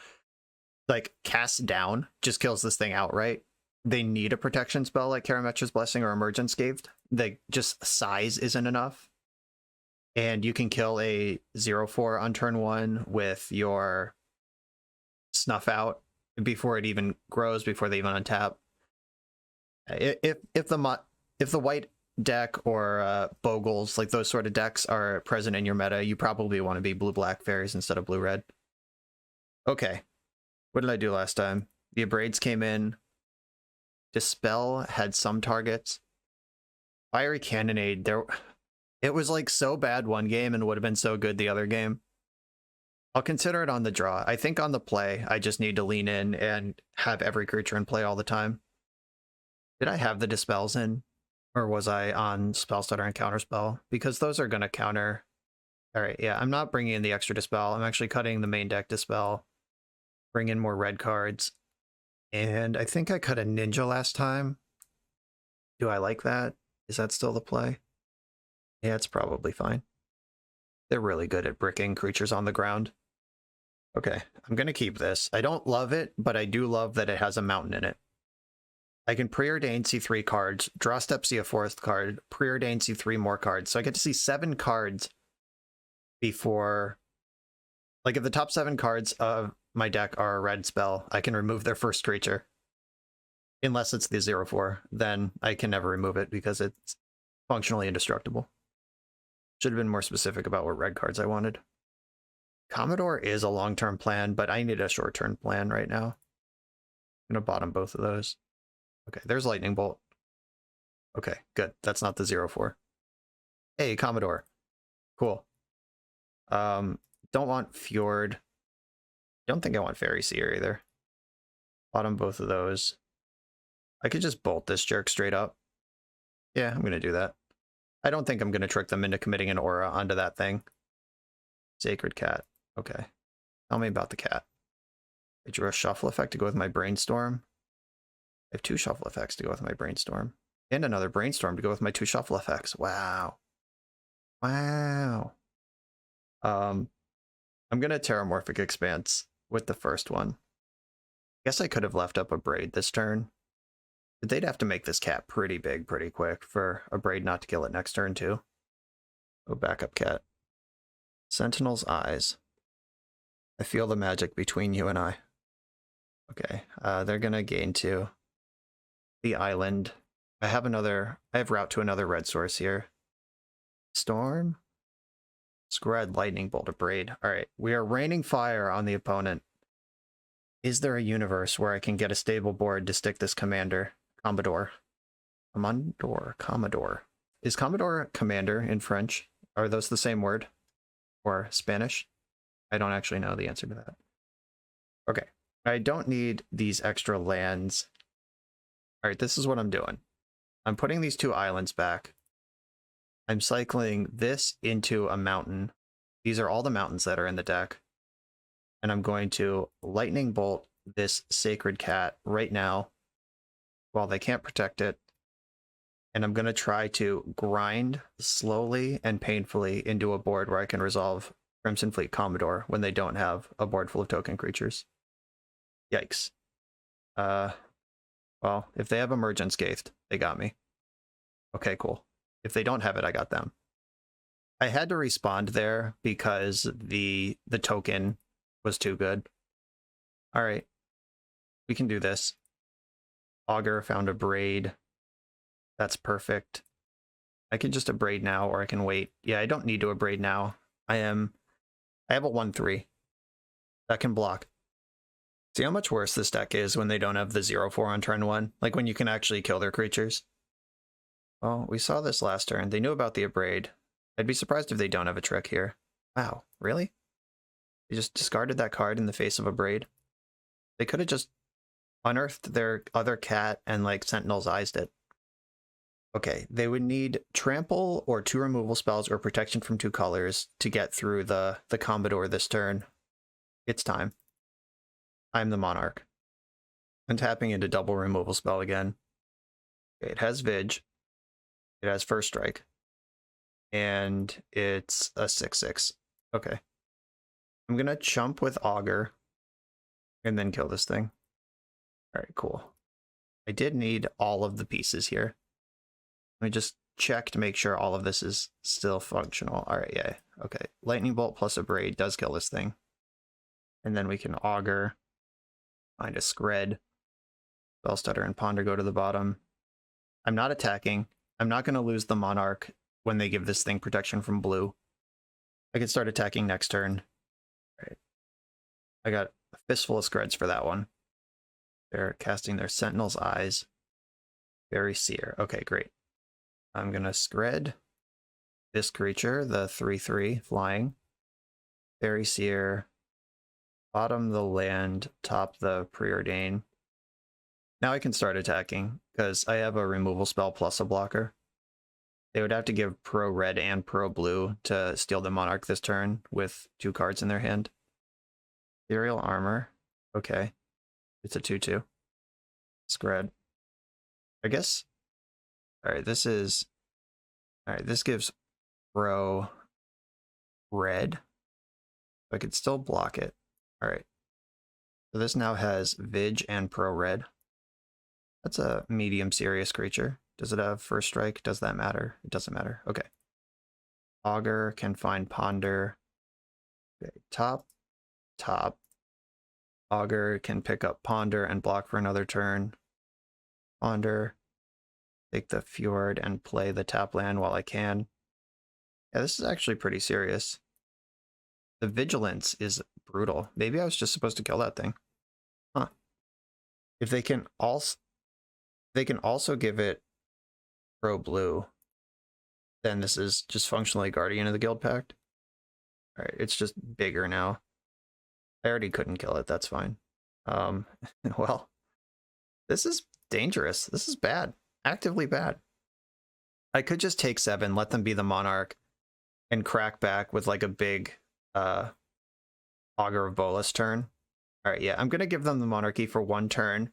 Like, cast down just kills this thing outright. they need a protection spell like Karametra's Blessing or Emergent Scathed. They just size isn't enough. And you can kill a 0/4 on turn 1 with your Snuff Out before it even grows, before they even untap. If the white deck or Bogles, like those sort of decks, are present in your meta, you probably want to be blue-black fairies instead of blue-red. Okay, what did I do last time? The Abrades came in. Dispel had some targets. Fiery Cannonade, it was like so bad one game and would have been so good the other game. I'll consider it on the draw. I think on the play, I just need to lean in and have every creature in play all the time. Did I have the Dispels in? Or was I on Spellstutter and Counterspell? Because those are going to counter. All right, yeah, I'm not bringing in the extra Dispel. I'm actually cutting the main deck Dispel. Bring in more red cards. And I think I cut a Ninja last time. Do I like that? Is that still the play? Yeah, it's probably fine. They're really good at bricking creatures on the ground. Okay, I'm going to keep this. I don't love it, but I do love that it has a mountain in it. I can preordain, see 3 cards, draw step, see a 4th card, preordain, see 3 more cards. So I get to see 7 cards before... Like, if the top 7 cards of my deck are a red spell, I can remove their first creature. Unless it's the 0/4, then I can never remove it because it's functionally indestructible. Should have been more specific about what red cards I wanted. Commodore is a long-term plan, but I need a short-term plan right now. I'm going to bottom both of those. Okay, there's Lightning Bolt. Okay, good. That's not the 0/4. Hey, Commodore. Cool. Don't want Fjord. Don't think I want Fairy Seer either. Bottom both of those. I could just bolt this jerk straight up. Yeah, I'm going to do that. I don't think I'm going to trick them into committing an aura onto that thing. Sacred Cat. Okay. Tell me about the cat. I drew a shuffle effect to go with my Brainstorm. I have 2 shuffle effects to go with my Brainstorm. And another Brainstorm to go with my 2 shuffle effects. Wow. Wow. I'm going to Terramorphic Expanse with the first one. I guess I could have left up a Braid this turn. But they'd have to make this cat pretty big pretty quick for a Braid not to kill it next turn too. Oh, backup cat. Sentinel's Eyes. I feel the magic between you and I. Okay, they're gonna gain 2. The island. I have route to another red source here. Storm. Skred, Lightning Bolt, a Braid. Alright, we are raining fire on the opponent. Is there a universe where I can get a stable board to stick this commander? Commodore. Commodore. Is Commodore commander in French? Are those the same word? Or Spanish? I don't actually know the answer to that. Okay. I don't need these extra lands. Alright, this is what I'm doing. I'm putting these 2 islands back. I'm cycling this into a mountain. These are all the mountains that are in the deck. And I'm going to Lightning Bolt this Sacred Cat right now while they can't protect it. And I'm going to try to grind slowly and painfully into a board where I can resolve Crimson Fleet Commodore when they don't have a board full of token creatures. Yikes. Well, if they have Emergent Scathed, they got me. Okay, cool. If they don't have it, I got them. I had to respond there because the token was too good. All right. We can do this. Augur found a Braid. That's perfect. I can just abrade now, or I can wait. Yeah, I don't need to abrade now. I have a 1/3 that can block. See how much worse this deck is when they don't have the 0/4 on turn 1? Like when you can actually kill their creatures. Well, we saw this last turn. They knew about the abrade. I'd be surprised if they don't have a trick here. Wow, really? They just discarded that card in the face of a Braid. They could have just unearthed their other cat and like Sentinel's Eyes'd it. Okay, they would need Trample or 2 removal spells or protection from 2 colors to get through the Commodore this turn. It's time. I'm the Monarch. I'm tapping into double removal spell again. Okay, it has Vig. It has First Strike. And it's a 6/6. Okay. I'm going to chump with Augur and then kill this thing. All right, cool. I did need all of the pieces here. Let me just check to make sure all of this is still functional. All right, yeah, okay. Lightning Bolt plus a Braid does kill this thing. And then we can Augur, find a Skred, Spellstutter and Ponder go to the bottom. I'm not attacking. I'm not going to lose the Monarch when they give this thing protection from blue. I could start attacking next turn. All right. I got a fistful of Skreds for that one. They're casting their Sentinel's Eyes. Faerie Seer. Okay, great. I'm going to Skred this creature, the 3/3 flying. Faerie Seer. Bottom the land, top the Preordain. Now I can start attacking, because I have a removal spell plus a blocker. They would have to give pro red and pro blue to steal the Monarch this turn with 2 cards in their hand. Ethereal Armor. Okay. It's a 2/2. Skred. I guess. Alright, this is. Alright, this gives pro red. I could still block it. Alright. So this now has Vig and pro red. That's a medium serious creature. Does it have first strike? Does that matter? It doesn't matter. Okay. Augur can find Ponder. Okay. Top. Augur can pick up Ponder and block for another turn. Ponder. Take the Fjord and play the tap land while I can. Yeah, this is actually pretty serious. The Vigilance is brutal. Maybe I was just supposed to kill that thing. Huh. If they can also give it pro blue, then this is just functionally Guardian of the Guild Pact. Alright, it's just bigger now. I already couldn't kill it, that's fine. Well, this is dangerous. This is bad. Actively bad. I could just take 7, let them be the Monarch, and crack back with like a big Augur of Bolas turn. Alright, yeah, I'm going to give them the Monarchy for 1 turn,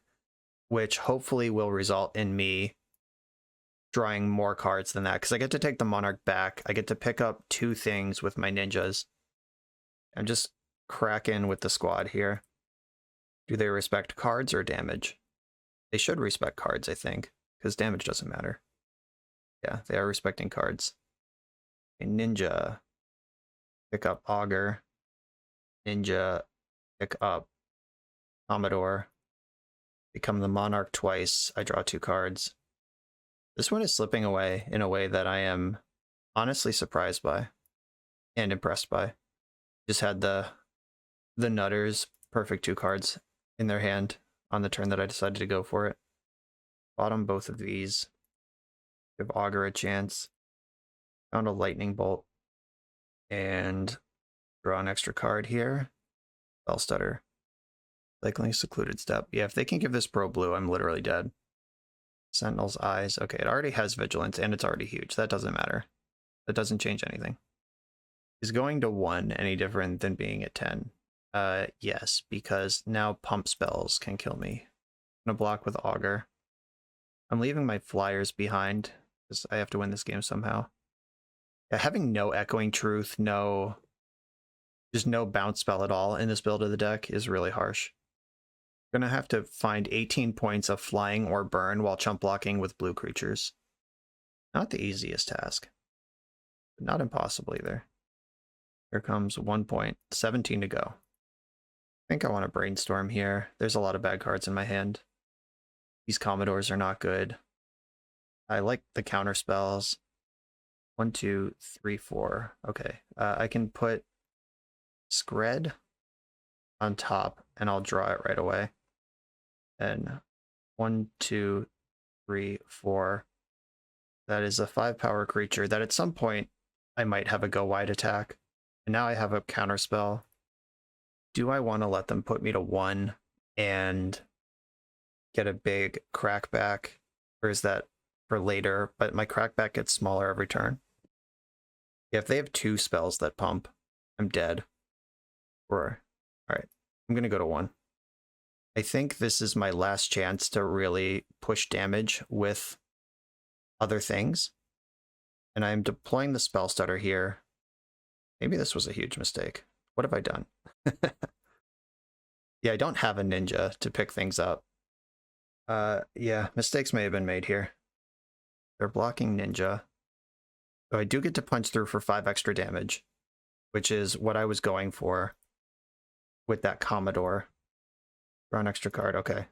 which hopefully will result in me drawing more cards than that, because I get to take the Monarch back. I get to pick up 2 things with my ninjas. I'm just cracking with the squad here. Do they respect cards or damage? They should respect cards, I think, because damage doesn't matter. Yeah, they are respecting cards. A ninja. Pick up Augur. Ninja. Pick up Commodore. Become the Monarch twice. I draw 2 cards. This one is slipping away in a way that I am honestly surprised by and impressed by. Just had the Nutters perfect 2 cards in their hand on the turn that I decided to go for it. Bottom both of these. Give Augur a chance. Found a Lightning Bolt. And draw an extra card here. Spellstutter. Cycling Secluded Step. Yeah, if they can give this pro blue, I'm literally dead. Sentinel's Eyes. Okay, it already has Vigilance, and it's already huge. That doesn't matter. That doesn't change anything. Is going to 1 any different than being at 10? Yes, because now pump spells can kill me. I'm gonna block with Augur. I'm leaving my flyers behind, because I have to win this game somehow. Yeah, having no Echoing Truth, just no bounce spell at all in this build of the deck is really harsh. I'm gonna have to find 18 points of flying or burn while chump blocking with blue creatures. Not the easiest task, but not impossible either. Here comes 1 point, 17 to go. I think I want to brainstorm here. There's a lot of bad cards in my hand. These Commodores are not good. I like the counter spells. 1, 2, 3, 4. Okay, I can put Skred on top, and I'll draw it right away. And 1, 2, 3, 4. That is a 5 power creature that at some point I might have a go wide attack. And now I have a counter spell. Do I want to let them put me to 1 and get a big crackback? Or is that for later? But my crackback gets smaller every turn. Yeah, if they have 2 spells that pump, I'm dead. Or, alright, I'm going to go to 1. I think this is my last chance to really push damage with other things. And I'm deploying the Spellstutter here. Maybe this was a huge mistake. What have I done? Yeah, I don't have a ninja to pick things up. Yeah, mistakes may have been made here. They're blocking Ninja. So I do get to punch through for 5 extra damage, which is what I was going for with that Commodore. Draw an extra card. Okay.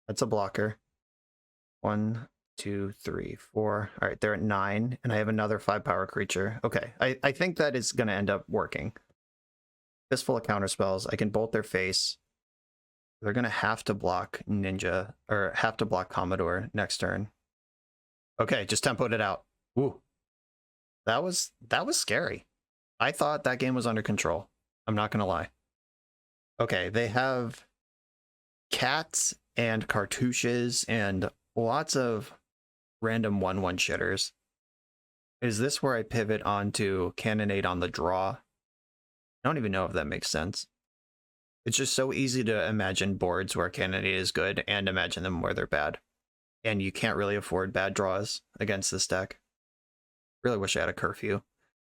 That's a blocker. 1, 2, 3, 4. All right, they're at 9, and I have another 5-power creature. Okay, I think that is going to end up working. Fistful of counterspells. I can bolt their face. They're going to have to block Ninja, or have to block Commodore next turn. Okay, just tempoed it out. Woo. That was scary. I thought that game was under control. I'm not going to lie. Okay, they have cats and cartouches and lots of random 1/1 shitters. Is this where I pivot onto Cannonade on the draw? I don't even know if that makes sense. It's just so easy to imagine boards where Cannonade is good and imagine them where they're bad. And you can't really afford bad draws against this deck. Really wish I had a curfew.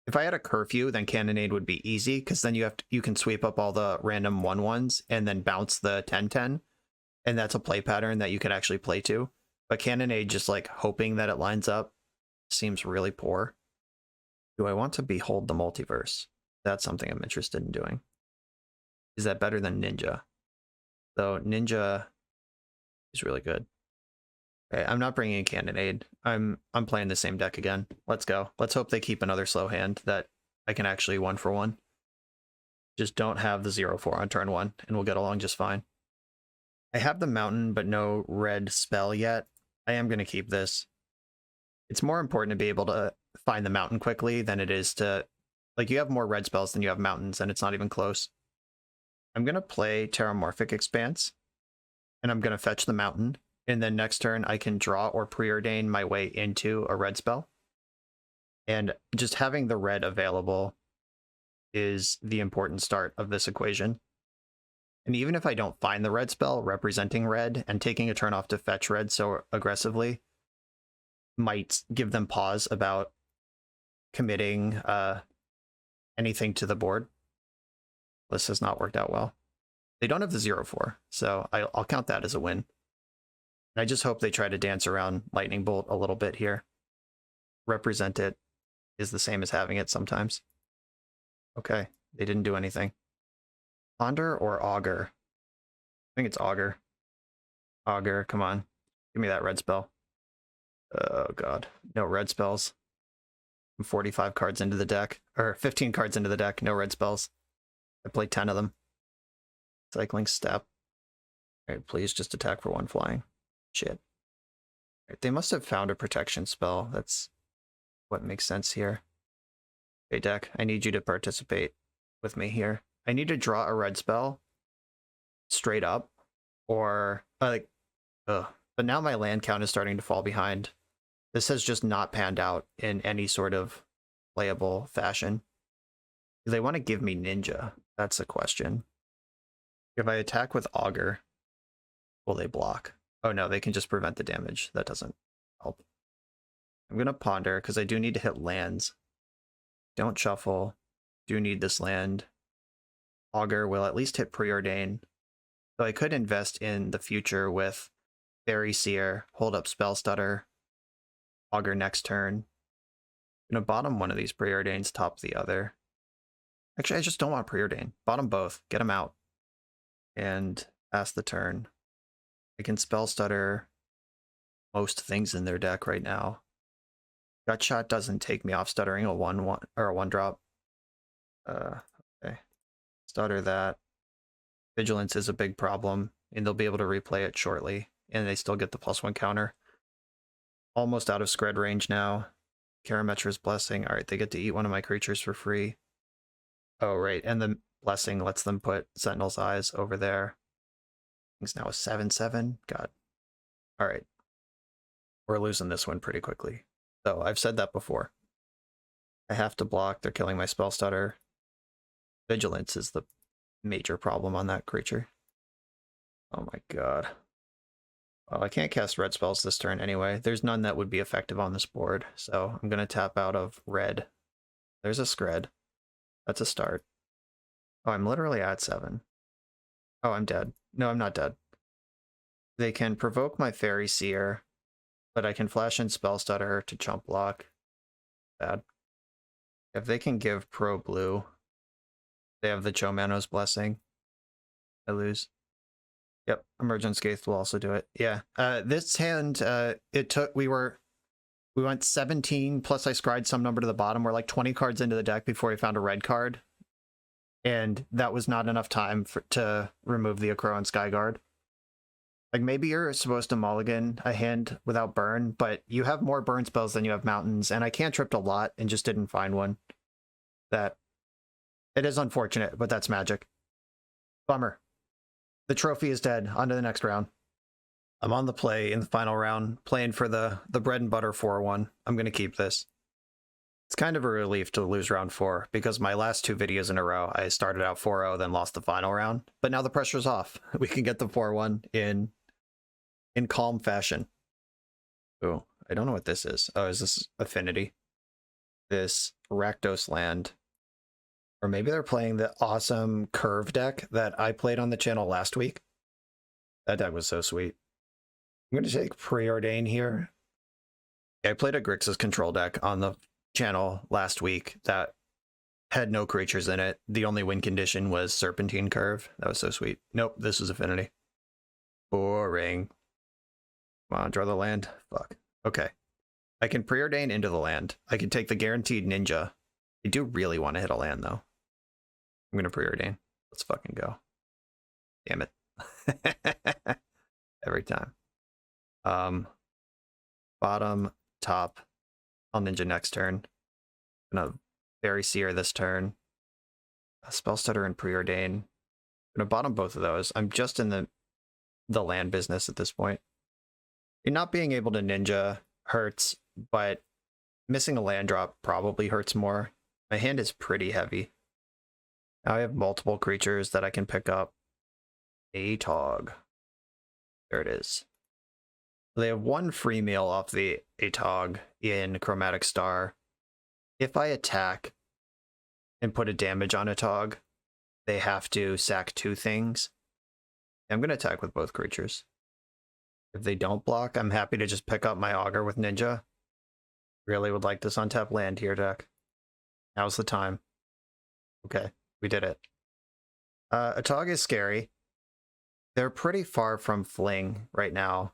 If I had a curfew, then Cannonade would be easy, because then you can sweep up all the random 1/1s and then bounce the 10/10, and that's a play pattern that you could actually play to. But Cannonade, just like hoping that it lines up, seems really poor. Do I want to behold the multiverse? That's something I'm interested in doing. Is that better than Ninja? Though Ninja is really good. Okay, I'm not bringing in Cannonade. I'm playing the same deck again. Let's go. Let's hope they keep another slow hand that I can actually 1-for-1. Just don't have the 0/4 on turn 1, and we'll get along just fine. I have the mountain, but no red spell yet. I am going to keep this. It's more important to be able to find the mountain quickly than it is to... Like, you have more red spells than you have mountains, and it's not even close. I'm going to play Terramorphic Expanse, and I'm going to fetch the mountain. And then next turn, I can draw or preordain my way into a red spell. And just having the red available is the important start of this equation. And even if I don't find the red spell representing red, and taking a turn off to fetch red so aggressively might give them pause about committing anything to the board. This has not worked out well. They don't have the 0/4, so I'll count that as a win. And I just hope they try to dance around Lightning Bolt a little bit here. Represent it is the same as having it sometimes. Okay, they didn't do anything. Ponder or Augur? I think it's Augur. Augur, come on. Give me that red spell. Oh god, no red spells. I'm 45 cards into the deck, or 15 cards into the deck, no red spells. I played 10 of them. Cycling Step. Alright, please just attack for 1 flying. Shit. Right, they must have found a protection spell. That's what makes sense here. Okay, deck, I need you to participate with me here. I need to draw a red spell straight up, or like, ugh. But now my land count is starting to fall behind. This has just not panned out in any sort of playable fashion. Do they want to give me Ninja? That's the question. If I attack with Augur, will they block? Oh no, they can just prevent the damage. That doesn't help. I'm going to Ponder, because I do need to hit lands. Don't shuffle. Do need this land. Augur will at least hit Preordain. So I could invest in the future with Faerie Seer, hold up Spell Stutter, Augur next turn. I'm going to bottom one of these Preordains, top the other. Actually, I just don't want Preordain. Bottom both. Get them out. And pass the turn. I can Spell Stutter most things in their deck right now. Gutshot doesn't take me off stuttering a 1/1 or a 1-drop. Okay. Stutter that. Vigilance is a big problem, and they'll be able to replay it shortly, and they still get the +1 counter. Almost out of Skred range now. Karametra's Blessing. Alright, they get to eat one of my creatures for free. Oh, right, and the Blessing lets them put Sentinel's Eyes over there. It's now a 7/7. God. Alright. We're losing this one pretty quickly. So, I've said that before. I have to block. They're killing my Spell Stutter. Vigilance is the major problem on that creature. Oh my god. Well, I can't cast red spells this turn anyway. There's none that would be effective on this board, so I'm going to tap out of red. There's a Skred. That's a start. Oh, I'm literally at 7. Oh, I'm dead. No, I'm not dead. They can provoke my Faerie Seer, but I can flash in Spell Stutter to chump block. Bad. If they can give Pro Blue, they have the Chomano's Blessing. I lose. Yep, Emergent Scathe will also do it. Yeah. This hand, we went 17, plus I scried some number to the bottom. We're like 20 cards into the deck before we found a red card. And that was not enough time to remove the Akro and Skyguard. Like, maybe you're supposed to mulligan a hand without burn, but you have more burn spells than you have mountains, and I cantripped a lot and just didn't find one. That, it is unfortunate, but that's Magic. Bummer. The trophy is dead. On to the next round. I'm on the play in the final round, playing for the bread and butter 4-1. I'm going to keep this. It's kind of a relief to lose round 4, because my last 2 videos in a row, I started out 4-0, then lost the final round. But now the pressure's off. We can get the 4-1 in calm fashion. Oh, I don't know what this is. Oh, is this Affinity? This Rakdos land. Or maybe they're playing the awesome Curve deck that I played on the channel last week. That deck was so sweet. I'm going to take Preordain here. I played a Grixis control deck on the channel last week that had no creatures in it. The only win condition was Serpentine Curve. That was so sweet. Nope, this was Affinity. Boring. Come on, draw the land. Fuck. Okay. I can Preordain into the land. I can take the Guaranteed Ninja. I do really want to hit a land, though. I'm going to Preordain. Let's fucking go. Damn it. Every time. Bottom, top. I'll Ninja next turn. I'm gonna Faerie Seer this turn. Spell Stutter and Preordain. I'm gonna bottom both of those. I'm just in the land business at this point. You're not being able to Ninja hurts, but missing a land drop probably hurts more. My hand is pretty heavy. Now I have multiple creatures that I can pick up. Atog. There it is. They have 1 free meal off the Atog in Chromatic Star. If I attack and put a damage on Atog, they have to sack 2 things. I'm going to attack with both creatures. If they don't block, I'm happy to just pick up my Augur with Ninja. Really would like this untapped land here, deck. Now's the time. Okay, we did it. Atog is scary. They're pretty far from Fling right now.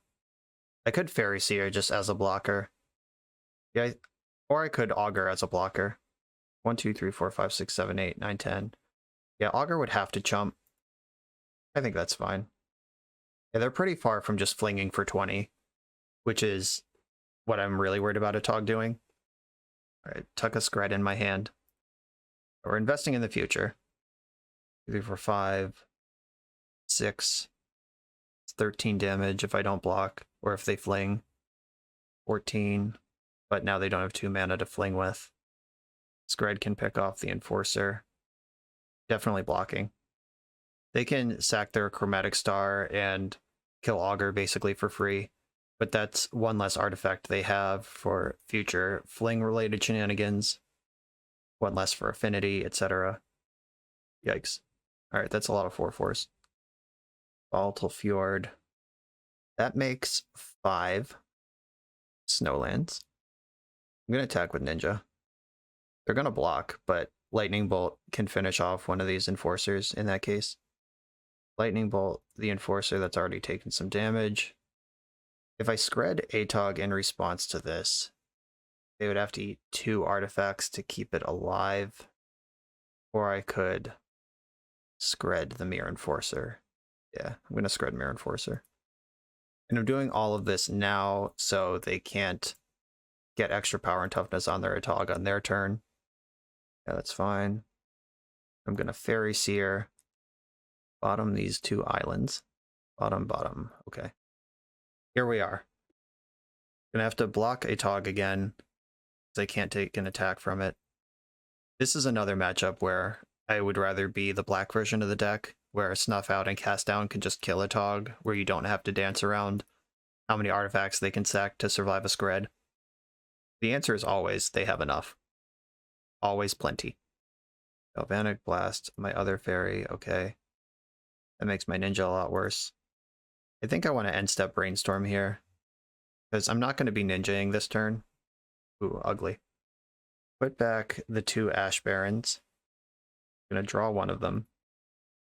I could Faerie Seer just as a blocker. Yeah, or I could Augur as a blocker. 1, 2, 3, 4, 5, 6, 7, 8, 9, 10. Yeah, Augur would have to chump. I think that's fine. Yeah, they're pretty far from just flinging for 20, which is what I'm really worried about Atog doing. All right, tuck a Skred in my hand. We're investing in the future. 2, 3, 4, 5, 6. It's 13 damage if I don't block, or if they fling. 14, but now they don't have 2 mana to fling with. Skred can pick off the Enforcer. Definitely blocking. They can sack their Chromatic Star and kill Augur basically for free, but that's 1 less artifact they have for future fling-related shenanigans. 1 less for affinity, etc. Yikes. Alright, that's a lot of 4/4s. Volatile Fjord. That makes 5 Snowlands. I'm going to attack with Ninja. They're going to block, but Lightning Bolt can finish off one of these Enforcers in that case. Lightning Bolt, the Enforcer that's already taken some damage. If I Skred Atog in response to this, they would have to eat 2 artifacts to keep it alive. Or I could Skred the Mirror Enforcer. Yeah, I'm going to Skred Mirror Enforcer. And I'm doing all of this now so they can't get extra power and toughness on their Atog on their turn. Yeah, that's fine. I'm going to Faerie Seer. Bottom these 2 islands. Bottom. Okay. Here we are. Gonna have to block Atog again, because I can't take an attack from it. This is another matchup where I would rather be the black version of the deck, where Snuff Out and Cast Down can just kill Atog, where you don't have to dance around how many artifacts they can sack to survive a Skred. The answer is always they have enough. Always plenty. Galvanic Blast, my other Faerie, okay. That makes my Ninja a lot worse. I think I want to end step Brainstorm here, because I'm not going to be ninjaing this turn. Ooh, ugly. Put back the 2 Ash Barrens. I'm going to draw one of them.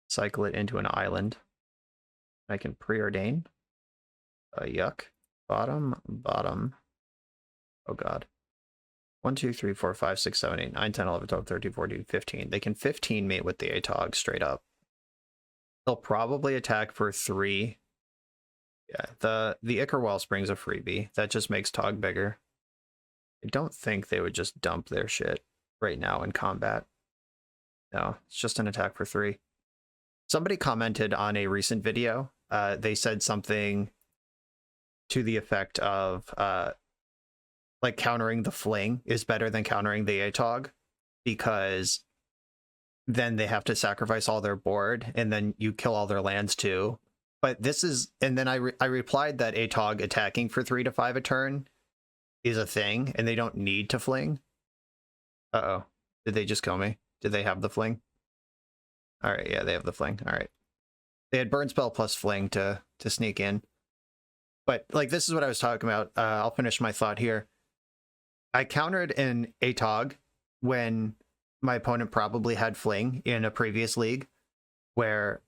Cycle it into an island. I can preordain. Yuck. Bottom, bottom. Oh god. 1, 2, 3, 4, 5, 6, 7, 8, 9, 10, 11, 12, 13, 14, 15. They can 15 mate with the Atog straight up. They'll probably attack for 3. Yeah, the Ichor Wellspring's a freebie. That just makes Tog bigger. I don't think they would just dump their shit right now in combat. No, it's just an attack for 3. Somebody commented on a recent video. They said something to the effect of like countering the Fling is better than countering the Atog, because then they have to sacrifice all their board and then you kill all their lands too. But this is, and then I replied that Atog attacking for 3 to 5 a turn is a thing and they don't need to Fling. Uh-oh. Did they just kill me? Did they have the Fling? All right, yeah, they have the Fling. All right. They had Burn Spell plus Fling to sneak in. But like, this is what I was talking about. I'll finish my thought here. I countered an Atog when my opponent probably had Fling in a previous league, where,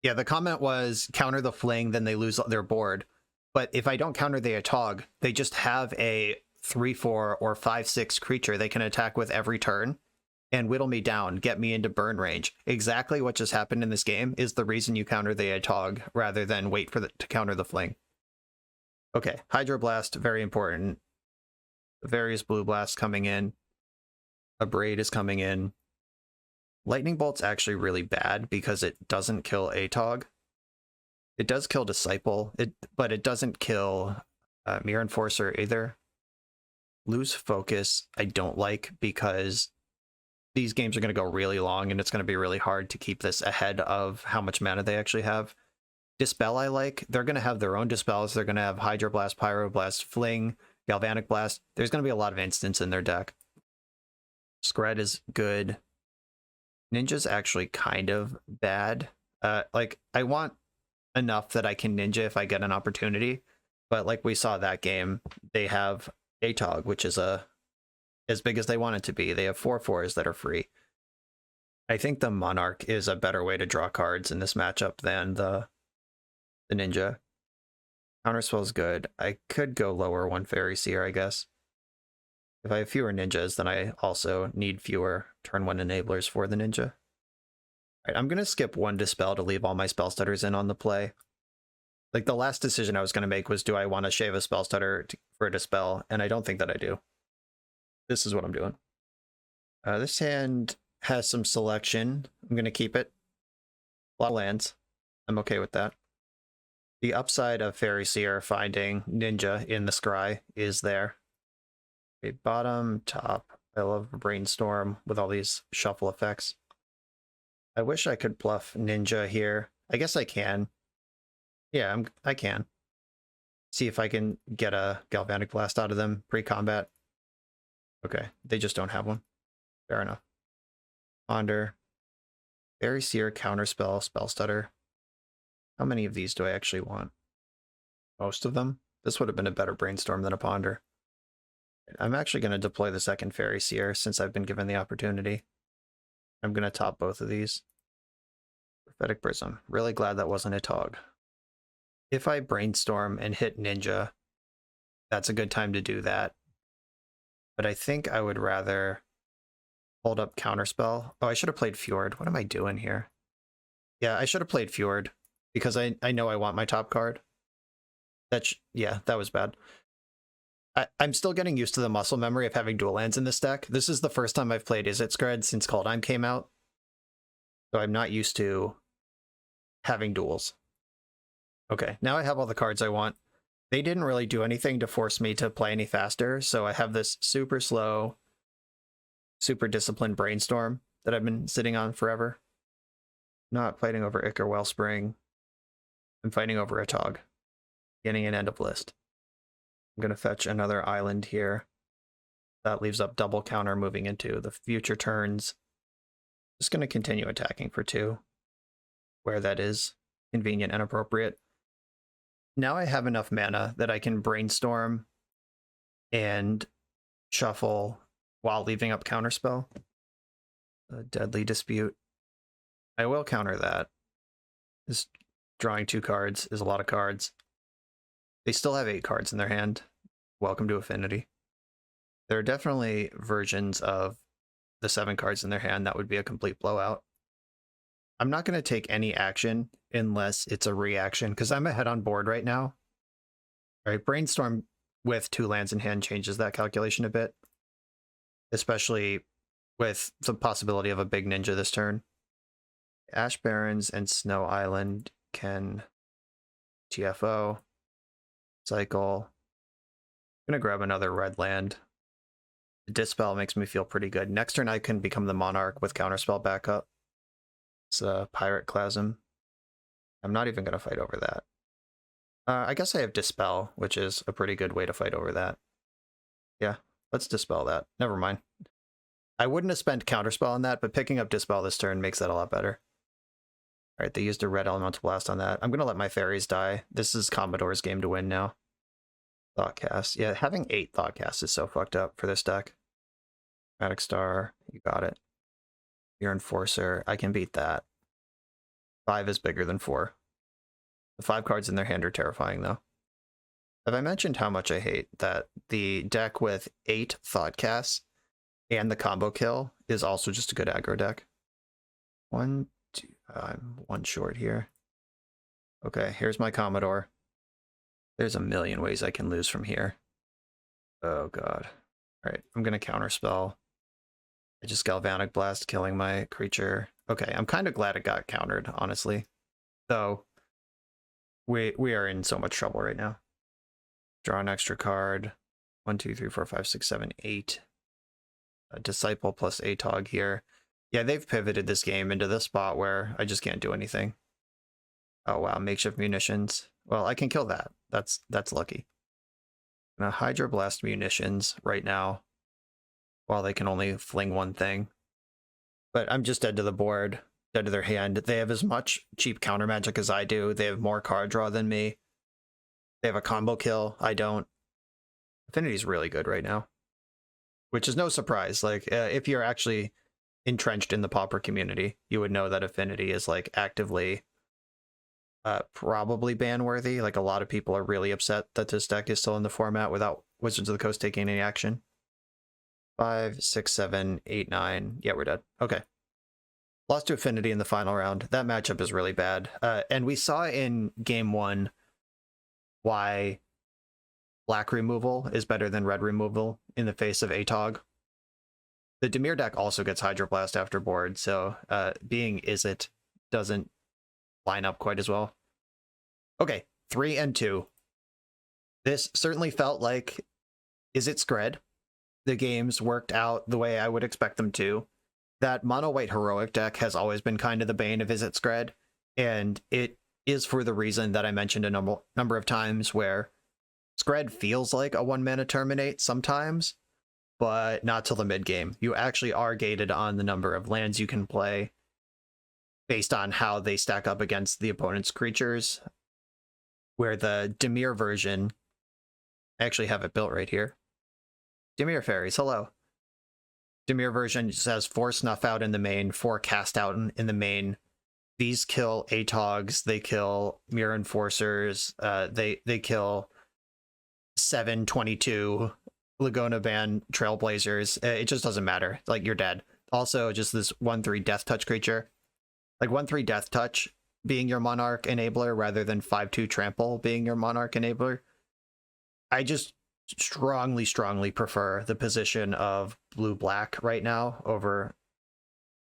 yeah, the comment was counter the Fling, then they lose their board. But if I don't counter the Atog, they just have a 3/4 or 5/6 creature they can attack with every turn and whittle me down, get me into burn range. Exactly what just happened in this game is the reason you counter the Atog rather than wait for to counter the Fling. Okay, Hydroblast, very important. Various Blue Blasts coming in. A Braid is coming in. Lightning Bolt's actually really bad because it doesn't kill Atog. It does kill Disciple, but it doesn't kill Mirror Enforcer either. Lose Focus I don't like because these games are going to go really long and it's going to be really hard to keep this ahead of how much mana they actually have. Dispel I like. They're going to have their own Dispels. They're going to have Hydroblast, Pyroblast, Fling, Galvanic Blast. There's going to be a lot of instants in their deck. Skred is good. Ninja's actually kind of bad. Like, I want enough that I can Ninja if I get an opportunity. But like we saw that game, they have Atog, which is as big as they want it to be. They have 4/4s that are free. I think the Monarch is a better way to draw cards in this matchup than the Ninja. Counterspell's good. I could go lower 1 Faerie Seer, I guess. If I have fewer ninjas, then I also need fewer turn 1 enablers for the ninja. Alright, I'm going to skip 1 Dispel to leave all my spell stutters in on the play. Like, the last decision I was going to make was, do I want to shave a spell stutter for a Dispel? And I don't think that I do. This is what I'm doing. This hand has some selection. I'm going to keep it. A lot of lands. I'm okay with that. The upside of Faerie Seer finding Ninja in the scry is there. Okay, bottom, top. I love Brainstorm with all these shuffle effects. I wish I could bluff Ninja here. I guess I can. Yeah, I can. See if I can get a Galvanic Blast out of them pre-combat. Okay, they just don't have one. Fair enough. Ponder. Faerie Seer, Counterspell, Spell Stutter. How many of these do I actually want? Most of them? This would have been a better Brainstorm than a Ponder. I'm actually going to deploy the second Faerie Seer since I've been given the opportunity. I'm going to top both of these. Prophetic Prism. Really glad that wasn't a Tog. If I Brainstorm and hit Ninja, that's a good time to do that. But I think I would rather hold up Counterspell. Oh, I should have played Fjord. What am I doing here? Yeah, I should have played Fjord because I know I want my top card. Yeah, that was bad. I'm still getting used to the muscle memory of having dual lands in this deck. This is the first time I've played Izzet Skred since Kaldheim came out. So I'm not used to having duels. Okay, now I have all the cards I want. They didn't really do anything to force me to play any faster, so I have this super slow, super disciplined Brainstorm that I've been sitting on forever. Not fighting over Ichor Wellspring. I'm fighting over a Tog. Beginning and end of list. I'm going to fetch another island here. That leaves up double counter moving into the future turns. Just going to continue attacking for 2, where that is convenient and appropriate. Now I have enough mana that I can brainstorm and shuffle while leaving up counterspell. A Deadly Dispute. I will counter that. This drawing 2 cards is a lot of cards. They still have 8 cards in their hand. Welcome to Affinity. There are definitely versions of the 7 cards in their hand that would be a complete blowout. I'm not going to take any action unless it's a reaction, because I'm ahead on board right now. All right, Brainstorm with 2 lands in hand changes that calculation a bit, especially with the possibility of a big ninja this turn. Ash Barrens and Snow Island can TFO, cycle. I'm going to grab another red land. The Dispel makes me feel pretty good. Next turn I can become the Monarch with Counterspell backup. It's a Pirate Clasm. I'm not even going to fight over that. I guess I have Dispel, which is a pretty good way to fight over that. Yeah, let's Dispel that. Never mind. I wouldn't have spent Counterspell on that, but picking up Dispel this turn makes that a lot better. All right, they used a red Elemental Blast on that. I'm going to let my fairies die. This is Commodore's game to win now. Thoughtcast. Yeah, having 8 Thoughtcasts is so fucked up for this deck. Chromatic Star, you got it. Your Enforcer, I can beat that. 5 is bigger than 4. The 5 cards in their hand are terrifying, though. Have I mentioned how much I hate that the deck with 8 Thoughtcasts and the combo kill is also just a good aggro deck? 1, 2, I'm 1 short here. Okay, here's my Commodore. There's a million ways I can lose from here. Oh god. Alright, I'm gonna counterspell. I just Galvanic Blast, killing my creature. Okay, I'm kind of glad it got countered, honestly. Though, we are in so much trouble right now. Draw an extra card. 1, 2, 3, 4, 5, 6, 7, 8. A Disciple plus Atog here. Yeah, they've pivoted this game into this spot where I just can't do anything. Oh wow, Makeshift Munitions. Well, I can kill that. That's lucky. I'm gonna Hydroblast Munitions right now, while they can only fling 1 thing. But I'm just dead to the board, dead to their hand. They have as much cheap counter magic as I do. They have more card draw than me. They have a combo kill. I don't. Affinity's really good right now, which is no surprise. Like, if you're actually entrenched in the Pauper community, you would know that Affinity is like actively probably ban worthy. Like, a lot of people are really upset that this deck is still in the format without Wizards of the Coast taking any action. 5, 6, 7, 8, 9. Yeah, we're dead. Okay. Lost to Affinity in the final round. That matchup is really bad. And we saw in game 1 why black removal is better than red removal in the face of Atog. The Dimir deck also gets Hydroblast after board, so being Izzet doesn't line up quite as well. Okay, 3 and 2. This certainly felt like Izzet Skred. The games worked out the way I would expect them to. That mono-white heroic deck has always been kind of the bane of Izzet Skred, and it is for the reason that I mentioned a number of times, where Skred feels like a 1-mana Terminate sometimes, but not till the mid-game. You actually are gated on the number of lands you can play based on how they stack up against the opponent's creatures, where the Dimir version, I actually have it built right here. Dimir Fairies, hello. Dimir version just has 4 Snuff Out in the main, 4 Cast Out in the main. These kill Atogs, they kill Mirror Enforcers, they kill 7/22 Laguna Band Trailblazers. It just doesn't matter. Like, you're dead. Also, just this 1/3 Death Touch creature. Like, 1/3 Death Touch being your Monarch enabler rather than 5/2 Trample being your Monarch enabler. I just strongly prefer the position of blue-black right now over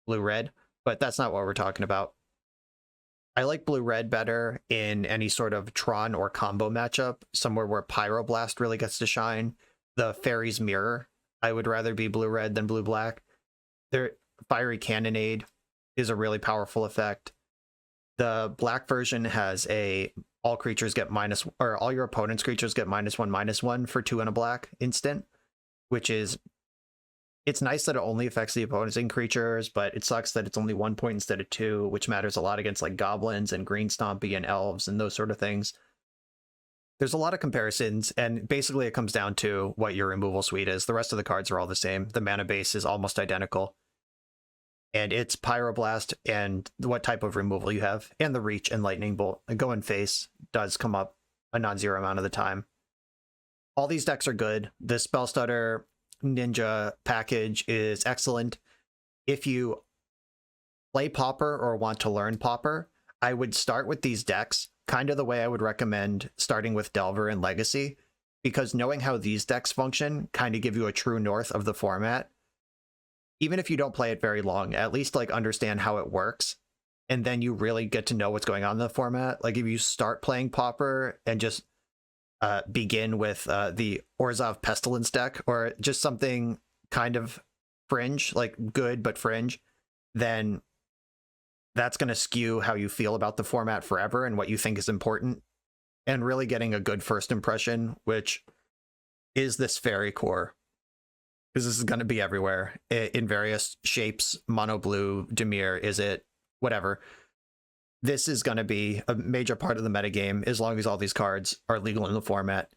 blue-red, but that's not what we're talking about. I like blue-red better in any sort of Tron or combo matchup, somewhere where Pyroblast really gets to shine. The Faerie's Mirror, I would rather be blue-red than blue-black. Their Fiery Cannonade is a really powerful effect. The black version has a all creatures get minus, or all your opponent's creatures get -1/-1 for 2 and a black instant, which is, it's nice that it only affects the opponent's creatures, but it sucks that it's only 1 point instead of 2, which matters a lot against like goblins and green stompy and elves and those sort of things. there's a lot of comparisons, and basically it comes down to what your removal suite is. The rest of the cards are all the same. The mana base is almost identical. And it's Pyroblast and what type of removal you have, and the Reach and Lightning Bolt. And Go in Face does come up a non-zero amount of the time. All these decks are good. The Spell Stutter Ninja package is excellent. If you play Pauper or want to learn Pauper, I would start with these decks, kind of the way I would recommend starting with Delver and Legacy, because knowing how these decks function kind of give you a true north of the format. Even if you don't play it very long, at least like understand how it works, and then you really get to know what's going on in the format. Like if you start playing Pauper and just begin with the Orzhov Pestilence deck, or just something kind of fringe, like good but fringe, then that's going to skew how you feel about the format forever and what you think is important. And really getting a good first impression, which is this Faerie core, because this is going to be everywhere in various shapes. Mono blue, Dimir, Izzet, whatever. This is going to be a major part of the metagame as long as all these cards are legal in the format.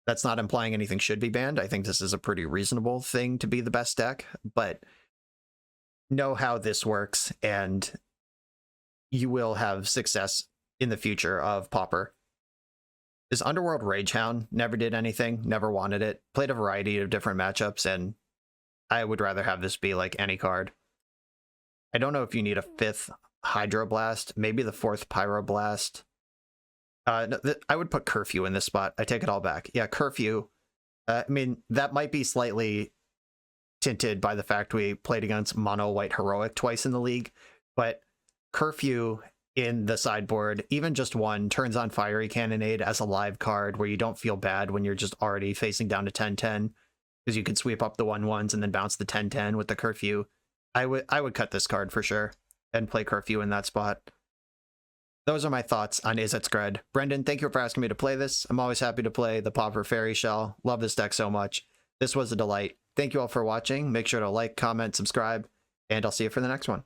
That's not implying anything should be banned. I think this is a pretty reasonable thing to be the best deck, but know how this works and you will have success in the future of Pauper. This Underworld Ragehound never did anything, never wanted it. Played a variety of different matchups, and I would rather have this be like any card. I don't know if you need a 5th Hydroblast, maybe the 4th Pyroblast. No, I would put Curfew in this spot. I take it all back. Yeah, Curfew. I mean, that might be slightly tinted by the fact we played against Mono White Heroic twice in the league, but Curfew in the sideboard, even just one, turns on Fiery Cannonade as a live card where you don't feel bad when you're just already facing down to 10-10, because you can sweep up the 1/1s and then bounce the 10-10 with the Curfew. I would cut this card for sure and play Curfew in that spot. Those are my thoughts on Izzet Skred. Brendan, thank you for asking me to play this. I'm always happy to play the Pauper Fairy Shell. Love this deck so much. This was a delight. Thank you all for watching. Make sure to like, comment, subscribe, and I'll see you for the next one.